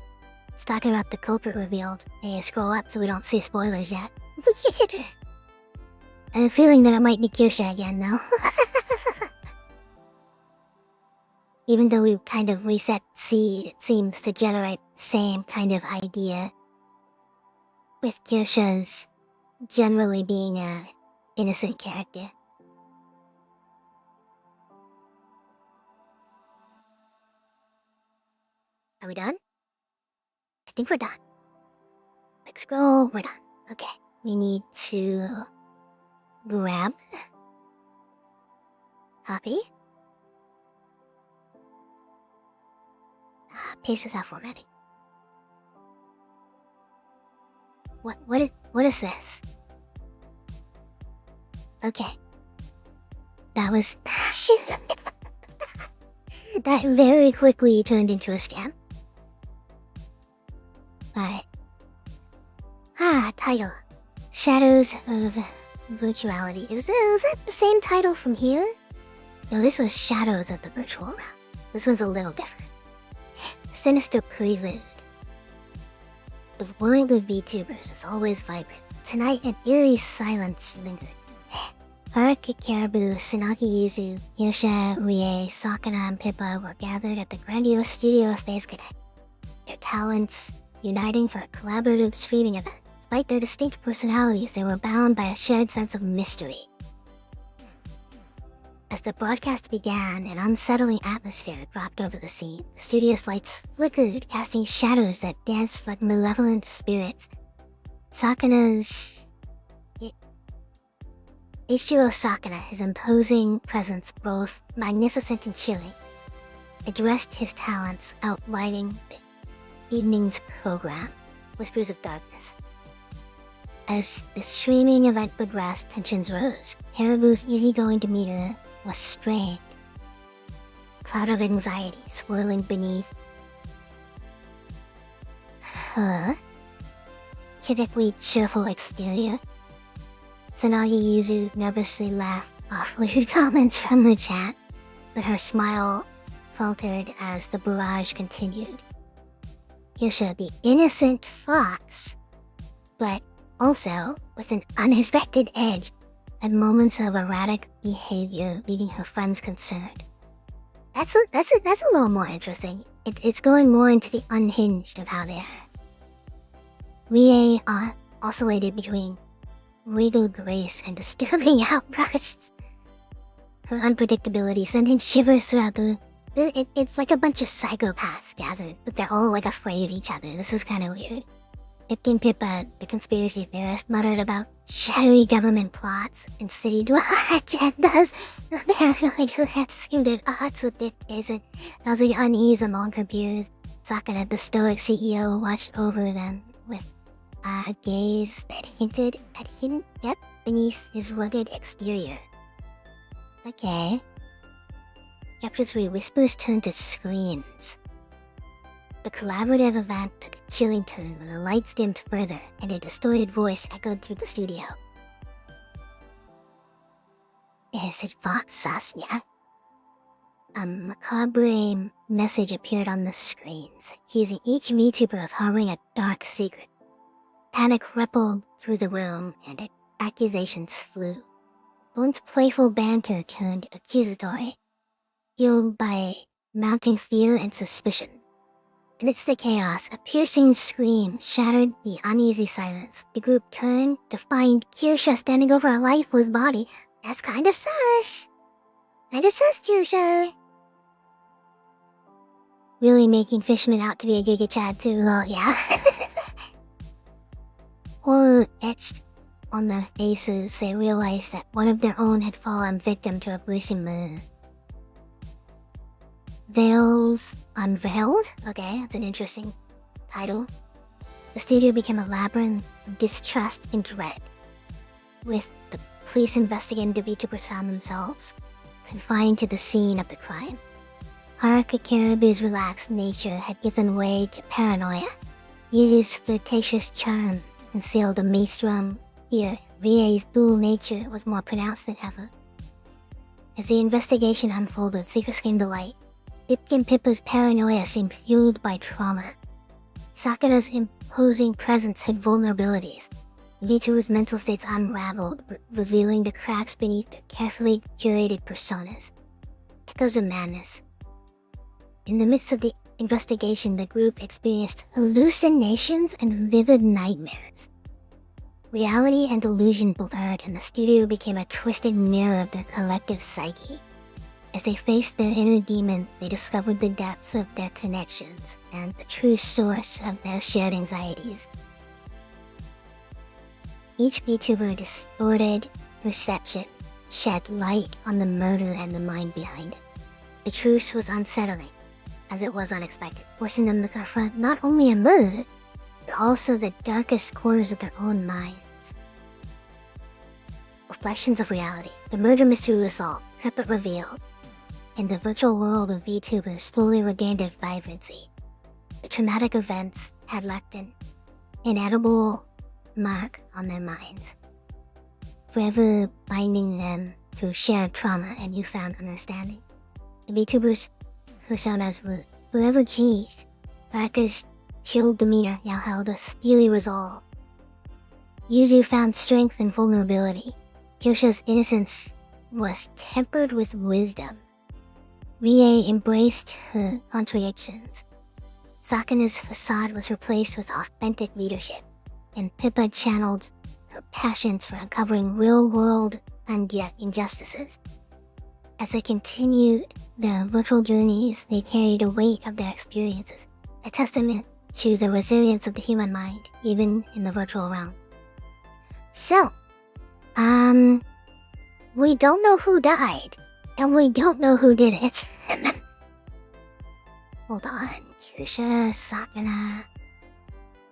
It's talking about the culprit revealed. Hey, scroll up so we don't see spoilers yet. I have a feeling that it might be Kirsha again, though. Even though we kind of reset seed, it seems to generate the same kind of idea. With Kirsha's generally being a innocent character. Are we done? I think we're done. Quick scroll, we're done. Okay, we need to grab, copy, paste without formatting. What is this? Okay. That was... that very quickly turned into a scam. Alright. Title. Shadows of Virtuality. Was that the same title from here? No, this was Shadows of the Virtual Realm. This one's a little different. Sinister Prelude. The world of VTubers is always vibrant. Tonight, an eerie silence lingered. Haruka Caribou, Tsunaki Yuzu, Yosha, Rie, Sakana, and Pippa were gathered at the grandiose studio of Phase Connect. Their talents uniting for a collaborative streaming event. Despite their distinct personalities, they were bound by a shared sense of mystery. As the broadcast began, an unsettling atmosphere dropped over the scene. The studio's lights flickered, casting shadows that danced like malevolent spirits. Sakana's... Ichiro Sakana, his imposing presence both magnificent and chilling, addressed his talents outlining the evening's program, Whispers of Darkness. As the streaming event progressed, tensions rose. Caribou's easygoing demeanor was strained. A cloud of anxiety swirling beneath her typically cheerful exterior. Tsunagi Yuzu nervously laughed off lewd comments from the chat, but her smile faltered as the barrage continued. Yosha, the innocent fox, but also with an unexpected edge, had moments of erratic behavior, leaving her friends concerned. That's a little more interesting. It's going more into the unhinged of how they are. Rie oscillated between regal grace and disturbing outbursts. Her unpredictability sent him shivers throughout the room. It's like a bunch of psychopaths gathered, but they're all like afraid of each other. This is kind of weird. Ipkin Pippa, the conspiracy theorist, muttered about shadowy government plots and city-dweller agendas. Apparently, who had seemed at odds with their case and causing unease among her peers. Sakana, the stoic CEO, watched over them with a gaze that hinted at hidden depth beneath his rugged exterior. Okay. Chapter 3, Whispers turned to screams. The collaborative event took a chilling turn when the lights dimmed further and a distorted voice echoed through the studio. Is it Vox Sasnya? A macabre message appeared on the screens, accusing each VTuber of harboring a dark secret. Panic rippled through the room, and accusations flew. Once playful banter turned accusatory, fueled by mounting fear and suspicion. Amidst the chaos, a piercing scream shattered the uneasy silence. The group turned to find Kyusha standing over a lifeless body. That's kind of sus. Kyusha. Really making Fishman out to be a Giga Chad too, lol, yeah. Horror etched on their faces, they realized that one of their own had fallen victim to a gruesome murder. Veils Unveiled? Okay, that's an interesting title. The studio became a labyrinth of distrust and dread. With the police investigating, the VTubers found themselves confined to the scene of the crime. Haruka Caribou's relaxed nature had given way to paranoia. Yuzu's flirtatious charm concealed a maelstrom. Here, Rie's dual nature was more pronounced than ever. As the investigation unfolded, secrets came to light. Ipkin Pippa's paranoia seemed fueled by trauma. Sakura's imposing presence hid vulnerabilities. VTuber's mental states unraveled, revealing the cracks beneath their carefully curated personas. Echoes of madness. In the midst of the investigation, the group experienced hallucinations and vivid nightmares. Reality and illusion blurred, and the studio became a twisted mirror of their collective psyche. As they faced their inner demons, they discovered the depths of their connections and the true source of their shared anxieties. Each VTuber distorted perception, shed light on the murder and the mind behind it. The truth was unsettling, as it was unexpected, forcing them to confront not only a murder, but also the darkest corners of their own minds. Reflections of reality. The murder mystery was solved, Pippa revealed, and the virtual world of VTubers slowly regained its vibrancy. The traumatic events had left an inedible mark on their minds, forever binding them through shared trauma and newfound understanding. The VTubers personas were forever changed. Raka's chilled demeanor now held a steely resolve. Yuzu found strength and vulnerability. Kyosha's innocence was tempered with wisdom. Rie embraced her contradictions. Sakana's facade was replaced with authentic leadership, and Pippa channeled her passions for uncovering real-world and yet injustices. As they continued their virtual journeys, they carried the weight of their experiences, a testament to the resilience of the human mind, even in the virtual realm. So, we don't know who died, and we don't know who did it. Hold on, Kyusha, Sakana,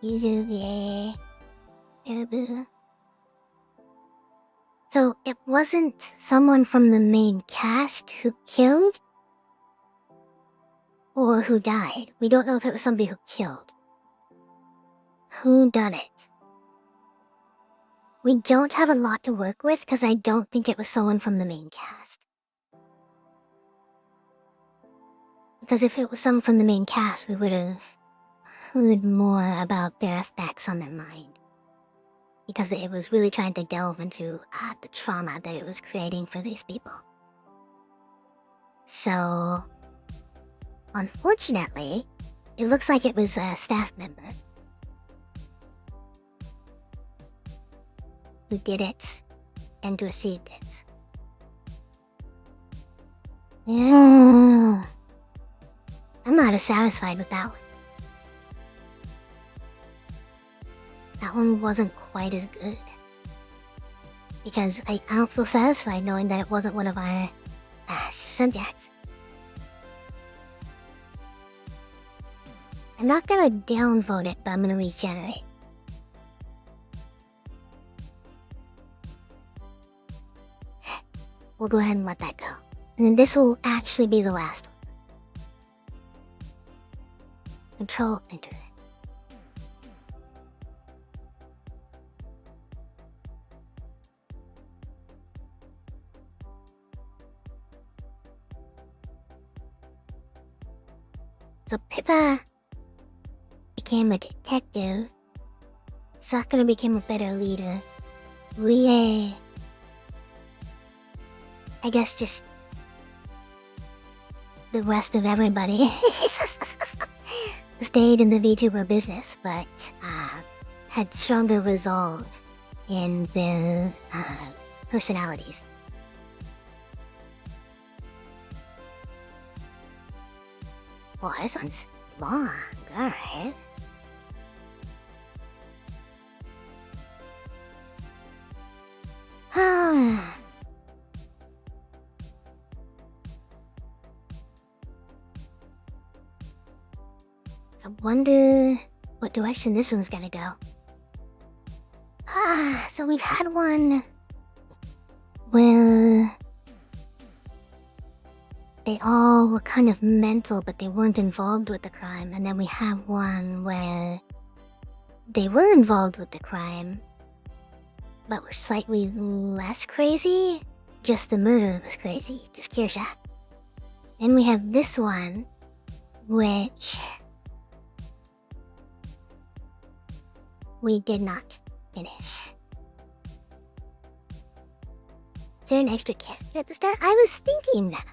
Yuzuge, Ebu. So it wasn't someone from the main cast who killed? Or who died? We don't know if it was somebody who killed. Who done it? We don't have a lot to work with because I don't think it was someone from the main cast. Because if it was someone from the main cast, we would have heard more about their effects on their mind. Because it was really trying to delve into the trauma that it was creating for these people. So, unfortunately, it looks like it was a staff member who did it and received it. Yeah. I'm not as satisfied with that one. That one wasn't quite as good. Because I don't feel satisfied knowing that it wasn't one of our subjects. I'm not gonna downvote it, but I'm gonna regenerate. We'll go ahead and let that go. And then this will actually be the last one. Control Enter. So Pippa became a detective. Sakura became a better leader. Rie, I guess just the rest of everybody stayed in the VTuber business, but had stronger resolve in their personalities. Well, this one's long, alright. I wonder what direction this one's gonna go. So we've had one where they all were kind of mental, but they weren't involved with the crime. And then we have one where they were involved with the crime, but were slightly less crazy. Just the murder was crazy, just Kirsha. Then we have this one, which we did not finish. Is there an extra character at the start? I was thinking that.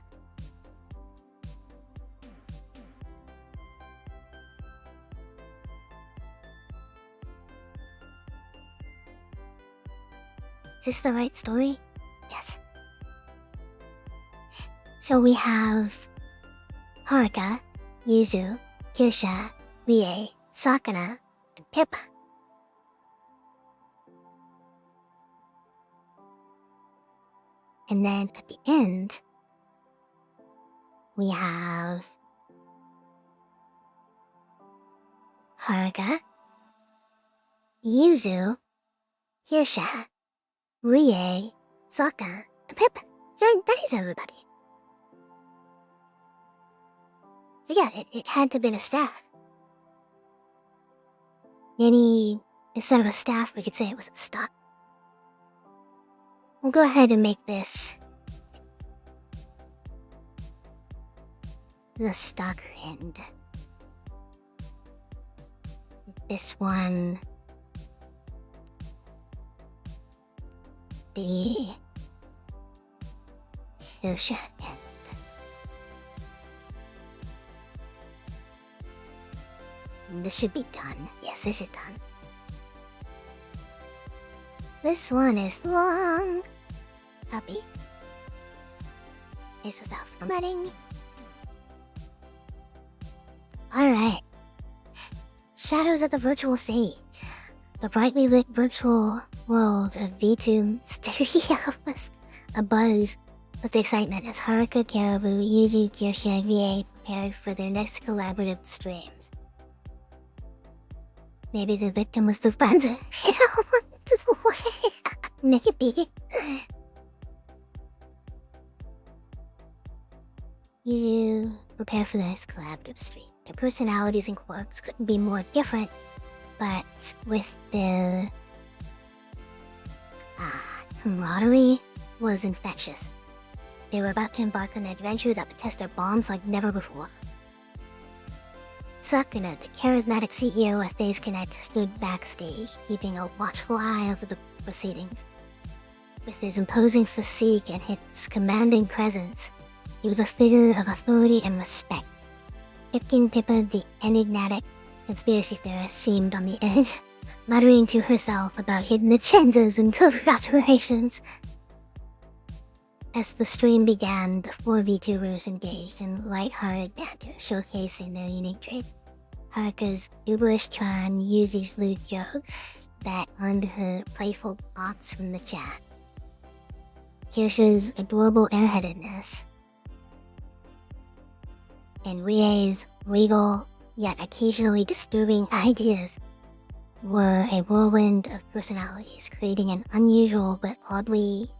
Is this the right story? Yes. So we have Haruka, Yuzu, Kirsha, Rie, Sakana, and Pippa. And then at the end, we have Haruka, Yuzu, Hirsha, Rie, Sokka, Pip. That is everybody. So yeah, it had to have been a staff. Instead of a staff, we could say it was a stock. We'll go ahead and make this the stock end. This one, the Hirsha end. This should be done. Yes, this is done. This one is long. Copy. Is without formatting. Alright. Shadows of the virtual stage. The brightly lit virtual world of VTuber Studio was abuzz with excitement as Haruka, Caribou, Yuzu, Kirsha, and Rie prepared for their next collaborative streams. Maybe the victim was the friend. Maybe. You prepare for this collaborative stream. Their personalities and quirks couldn't be more different, but with the camaraderie was infectious. They were about to embark on an adventure that would test their bonds like never before. Sakuna, the charismatic CEO of FaZe Connect, stood backstage, keeping a watchful eye over the proceedings. With his imposing physique and his commanding presence, he was a figure of authority and respect. Pipkin Pippa, the enigmatic conspiracy theorist, seemed on the edge, muttering to herself about hidden agendas and covert operations. As the stream began, the four VTubers engaged in light-hearted banter, showcasing their unique traits. Haruka's uberish charm, Yuzu's lewd jokes that earned her playful thoughts from the chat. Kirsha's adorable airheadedness. And Rie's regal, yet occasionally disturbing ideas were a whirlwind of personalities, creating an unusual but oddly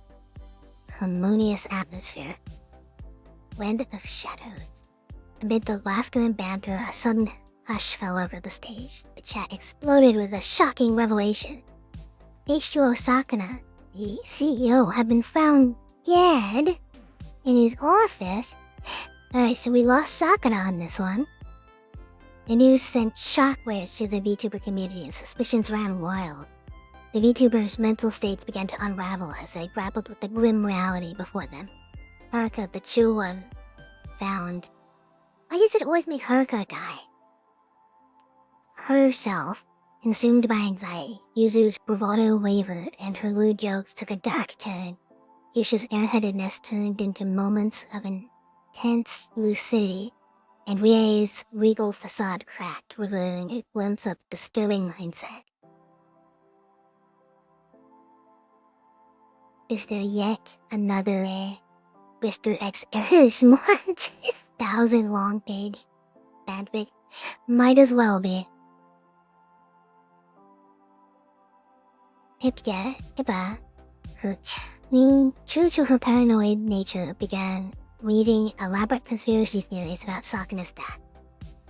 harmonious atmosphere. Wind of shadows. Amid the laughter and banter, a sudden hush fell over the stage. The chat exploded with a shocking revelation. H2O Sakuna, the CEO, had been found dead in his office. Alright, so we lost Sakuna on this one. The news sent shockwaves through the VTuber community and suspicions ran wild. The VTubers' mental states began to unravel as they grappled with the grim reality before them. Haruka, the chill one, found... Why does it always make Haruka a guy? Herself, consumed by anxiety, Yuzu's bravado wavered and her lewd jokes took a dark turn. Yusha's airheadedness turned into moments of intense lucidity, and Rie's regal facade cracked, revealing a glimpse of disturbing mindset. Is there yet another Mr. X Smart 1,000 long page fanfic? Might as well be. Pippa, true to her paranoid nature, began reading elaborate conspiracy theories about Sakuna's death.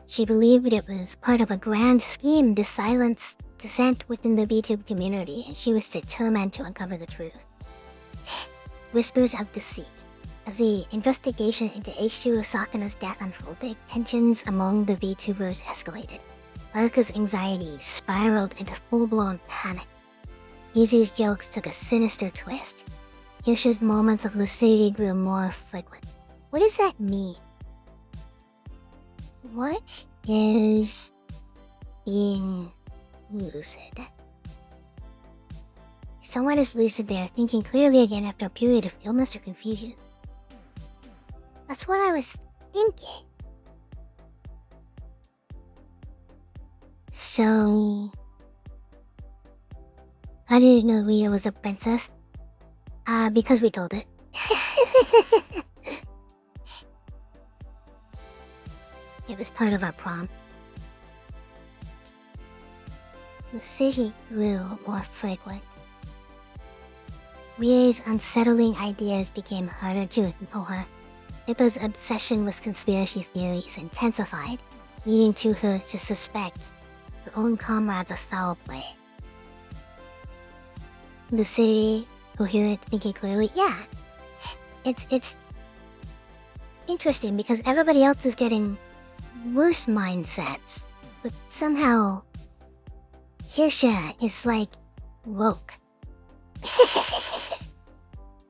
She believed it was part of a grand scheme to silence dissent within the VTube community, and she was determined to uncover the truth. Whispers of deceit. As the investigation into H2O Sakuna's death unfolded, tensions among the VTubers escalated. Haruka's anxiety spiraled into full-blown panic. Yuzu's jokes took a sinister twist. Kirsha's moments of lucidity grew more frequent. What does that mean? What is being lucid? Someone is lucid there, thinking clearly again after a period of illness or confusion. That's what I was thinking. So... How did you know Ria was a princess? Because we told it. It was part of our prom. the city grew more frequent. Rie's unsettling ideas became harder to ignore. Ippa's obsession with conspiracy theories intensified, leading to her to suspect her own comrades of foul play. The city, who hear it thinking clearly, yeah, it's interesting because everybody else is getting worse mindsets, but somehow Kirsha is like woke.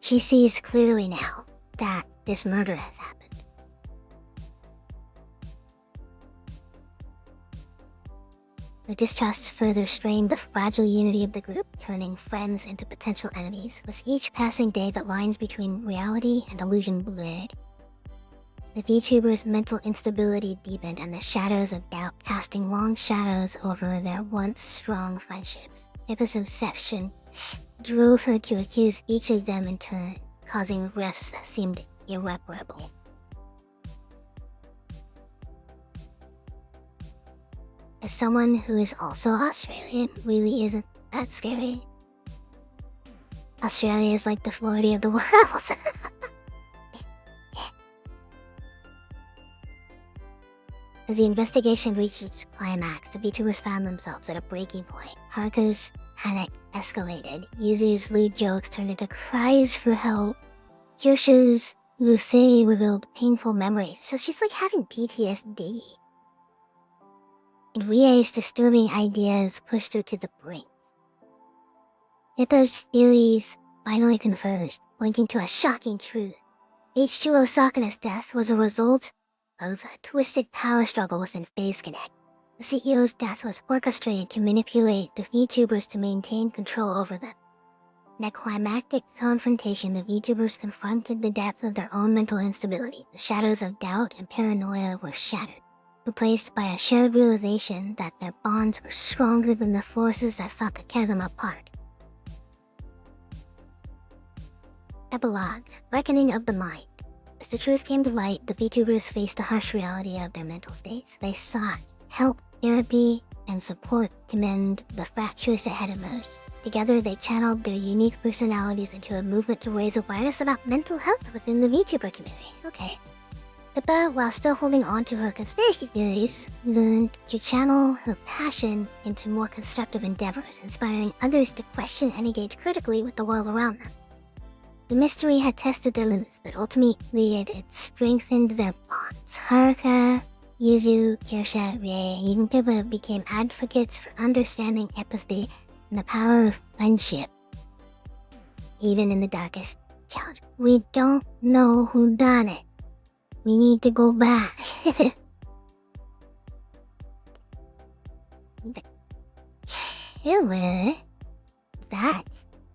She sees clearly now that this murder has happened. The distrust further strained the fragile unity of the group, turning friends into potential enemies. With each passing day, the lines between reality and illusion blurred. The VTubers' mental instability deepened, and the shadows of doubt casting long shadows over their once strong friendships. Ippa's obsession drove her to accuse each of them in turn, causing rifts that seemed irreparable. As someone who is also Australian, really isn't that scary. Australia is like the Florida of the world. As the investigation reached its climax, the VTubers found themselves at a breaking point. Haruka's panic escalated. Yuzu's lewd jokes turned into cries for help. Kyosha's Lucy revealed painful memories, so she's like having PTSD. And Rie's disturbing ideas pushed her to the brink. Ippa's theories finally converged, pointing to a shocking truth. H2O Sakana's death was a result of a twisted power struggle within FaZe Connect. The CEO's death was orchestrated to manipulate the VTubers to maintain control over them. In a climactic confrontation, the VTubers confronted the depth of their own mental instability. The shadows of doubt and paranoia were shattered, replaced by a shared realization that their bonds were stronger than the forces that thought to tear them apart. Epilogue: Reckoning of the Mind. As the truth came to light, the VTubers faced the harsh reality of their mental states. They sought help, therapy, and support to mend the fractures that had emerged. Together, they channeled their unique personalities into a movement to raise awareness about mental health within the VTuber community. Okay. Ippa, while still holding on to her conspiracy theories, learned to channel her passion into more constructive endeavors, inspiring others to question and engage critically with the world around them. The mystery had tested their limits, but ultimately it had strengthened their bonds. Haruka, Yuzu, Kirsha, Rie, and even Pippa became advocates for understanding, empathy, and the power of friendship. Even in the darkest challenge. We don't know who done it. We need to go back. The killer that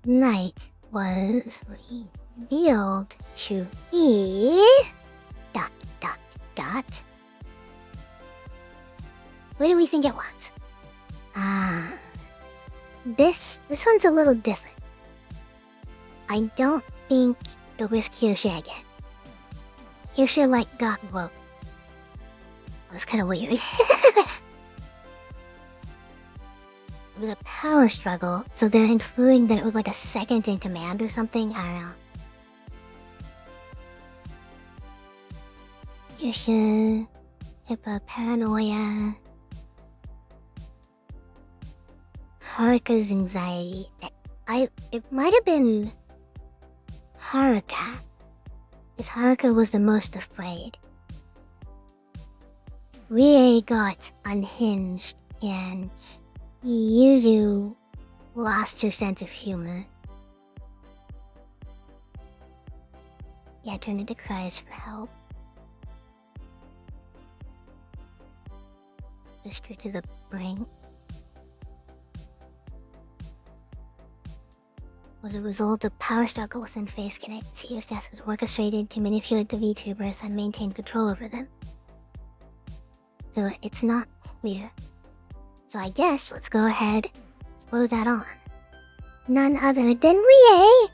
night was revealed to be... ... What do we think it was? This one's a little different. I don't think it was Kirsha again. Kirsha got woke. It was kind of weird. It was a power struggle, so they're inferring that it was like a second in command or something. I don't know. Kirsha, Ippa, paranoia, Haruka's anxiety. It might have been Haruka, because Haruka was the most afraid. Rie got unhinged, and Yuzu lost her sense of humor. Yeah, turned into cries for help. Pushed her to the brink. Was a result of power struggle within FaZe Connect. CEO's death was orchestrated to manipulate the VTubers and maintain control over them. So it's not clear. So I guess let's go ahead and throw that on. None other than Rie!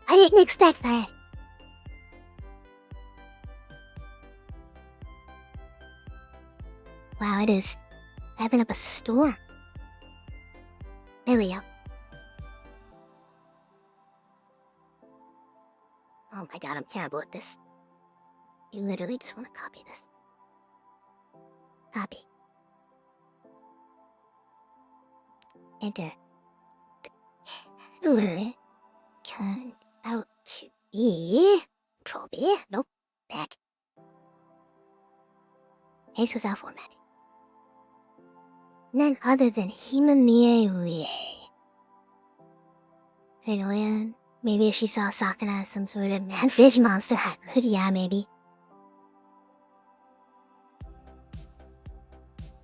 I didn't expect that. Wow, it is wrapping up a storm. There we go. Oh my god, I'm terrible at this. You literally just want to copy this. Copy. Enter. Turned out to be... Control B? Nope. Back. Paste without formatting. None other than Himamie Rie. Hey, maybe if she saw Sakana as some sort of mad fish monster hat, yeah, maybe.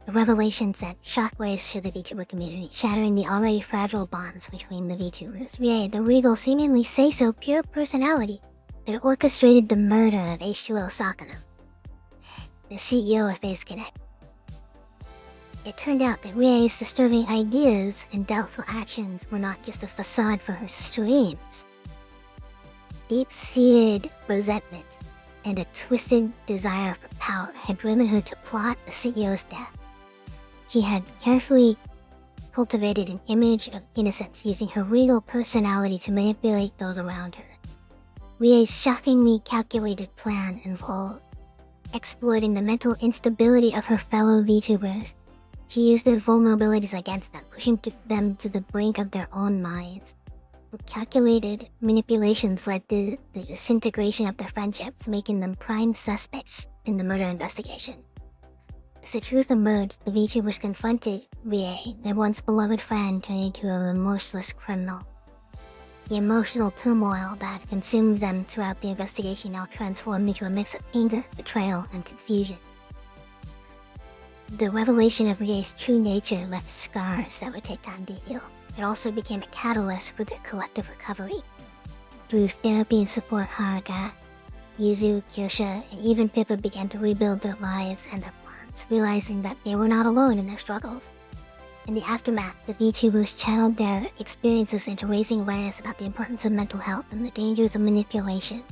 The revelation sent shockwaves through the VTuber community, shattering the already fragile bonds between the VTubers. Rie, the regal, seemingly say-so pure personality that orchestrated the murder of H2O Sakana, the CEO of Face Connect. It turned out that Rie's disturbing ideas and doubtful actions were not just a facade for her streams. Deep-seated resentment and a twisted desire for power had driven her to plot the CEO's death. She had carefully cultivated an image of innocence, using her regal personality to manipulate those around her. Rie's shockingly calculated plan involved exploiting the mental instability of her fellow VTubers. She used their vulnerabilities against them, pushing them to the brink of their own minds. Her calculated manipulations led to the disintegration of their friendships, making them prime suspects in the murder investigation. As the truth emerged, the VTubers confronted Rie, their once beloved friend, turned into a remorseless criminal. The emotional turmoil that had consumed them throughout the investigation now transformed into a mix of anger, betrayal, and confusion. The revelation of Rie's true nature left scars that would take time to heal. It also became a catalyst for their collective recovery. Through therapy and support, Haruka, Yuzu, Kyosha, and even Pippa began to rebuild their lives and their bonds, realizing that they were not alone in their struggles. In the aftermath, the VTubers channeled their experiences into raising awareness about the importance of mental health and the dangers of manipulation.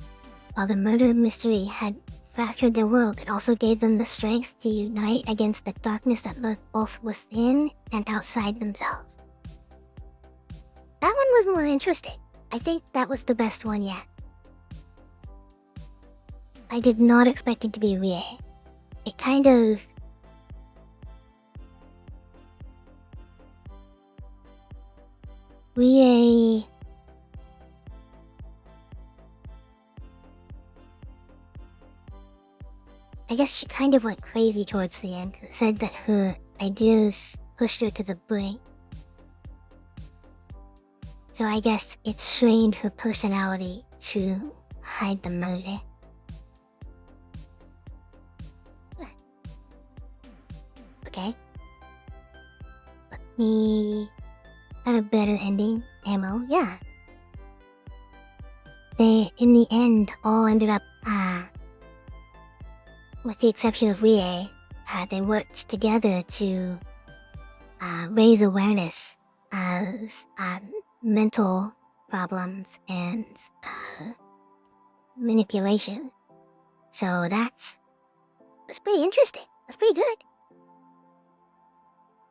While the murder mystery had fractured their world, it also gave them the strength to unite against the darkness that lurked both within and outside themselves. That one was more interesting. I think that was the best one yet. I did not expect it to be Rie. It kind of... Rie... I guess she kind of went crazy towards the end. It said that her ideas pushed her to the brink. So I guess it strained her personality to hide the murder. Okay. Let me have a better ending. Ammo, yeah. They, in the end, all ended up, with the exception of Rie, they worked together to raise awareness of mental problems and manipulation. So that's pretty interesting. That's pretty good.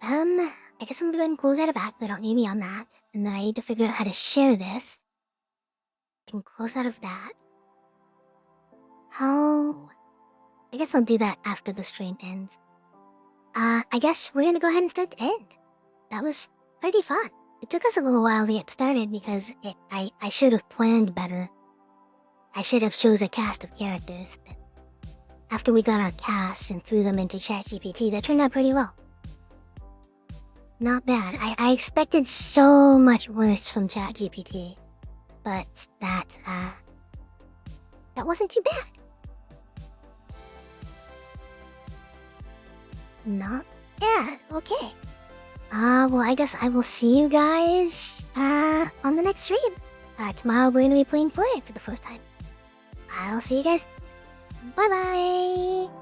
I guess I'm gonna go ahead and close out of that. They don't need me on that. And then I need to figure out how to share this. I can close out of that. How... I guess I'll do that after the stream ends. I guess we're gonna go ahead and start the end. That was pretty fun. It took us a little while to get started because I should have planned better. I should have chose a cast of characters. But after we got our cast and threw them into ChatGPT, that turned out pretty well. Not bad. I expected so much worse from ChatGPT. But that wasn't too bad. Not bad. Okay. Well, I guess I will see you guys, on the next stream. Tomorrow we're gonna be playing Fortnite for the first time. I'll see you guys. Bye-bye!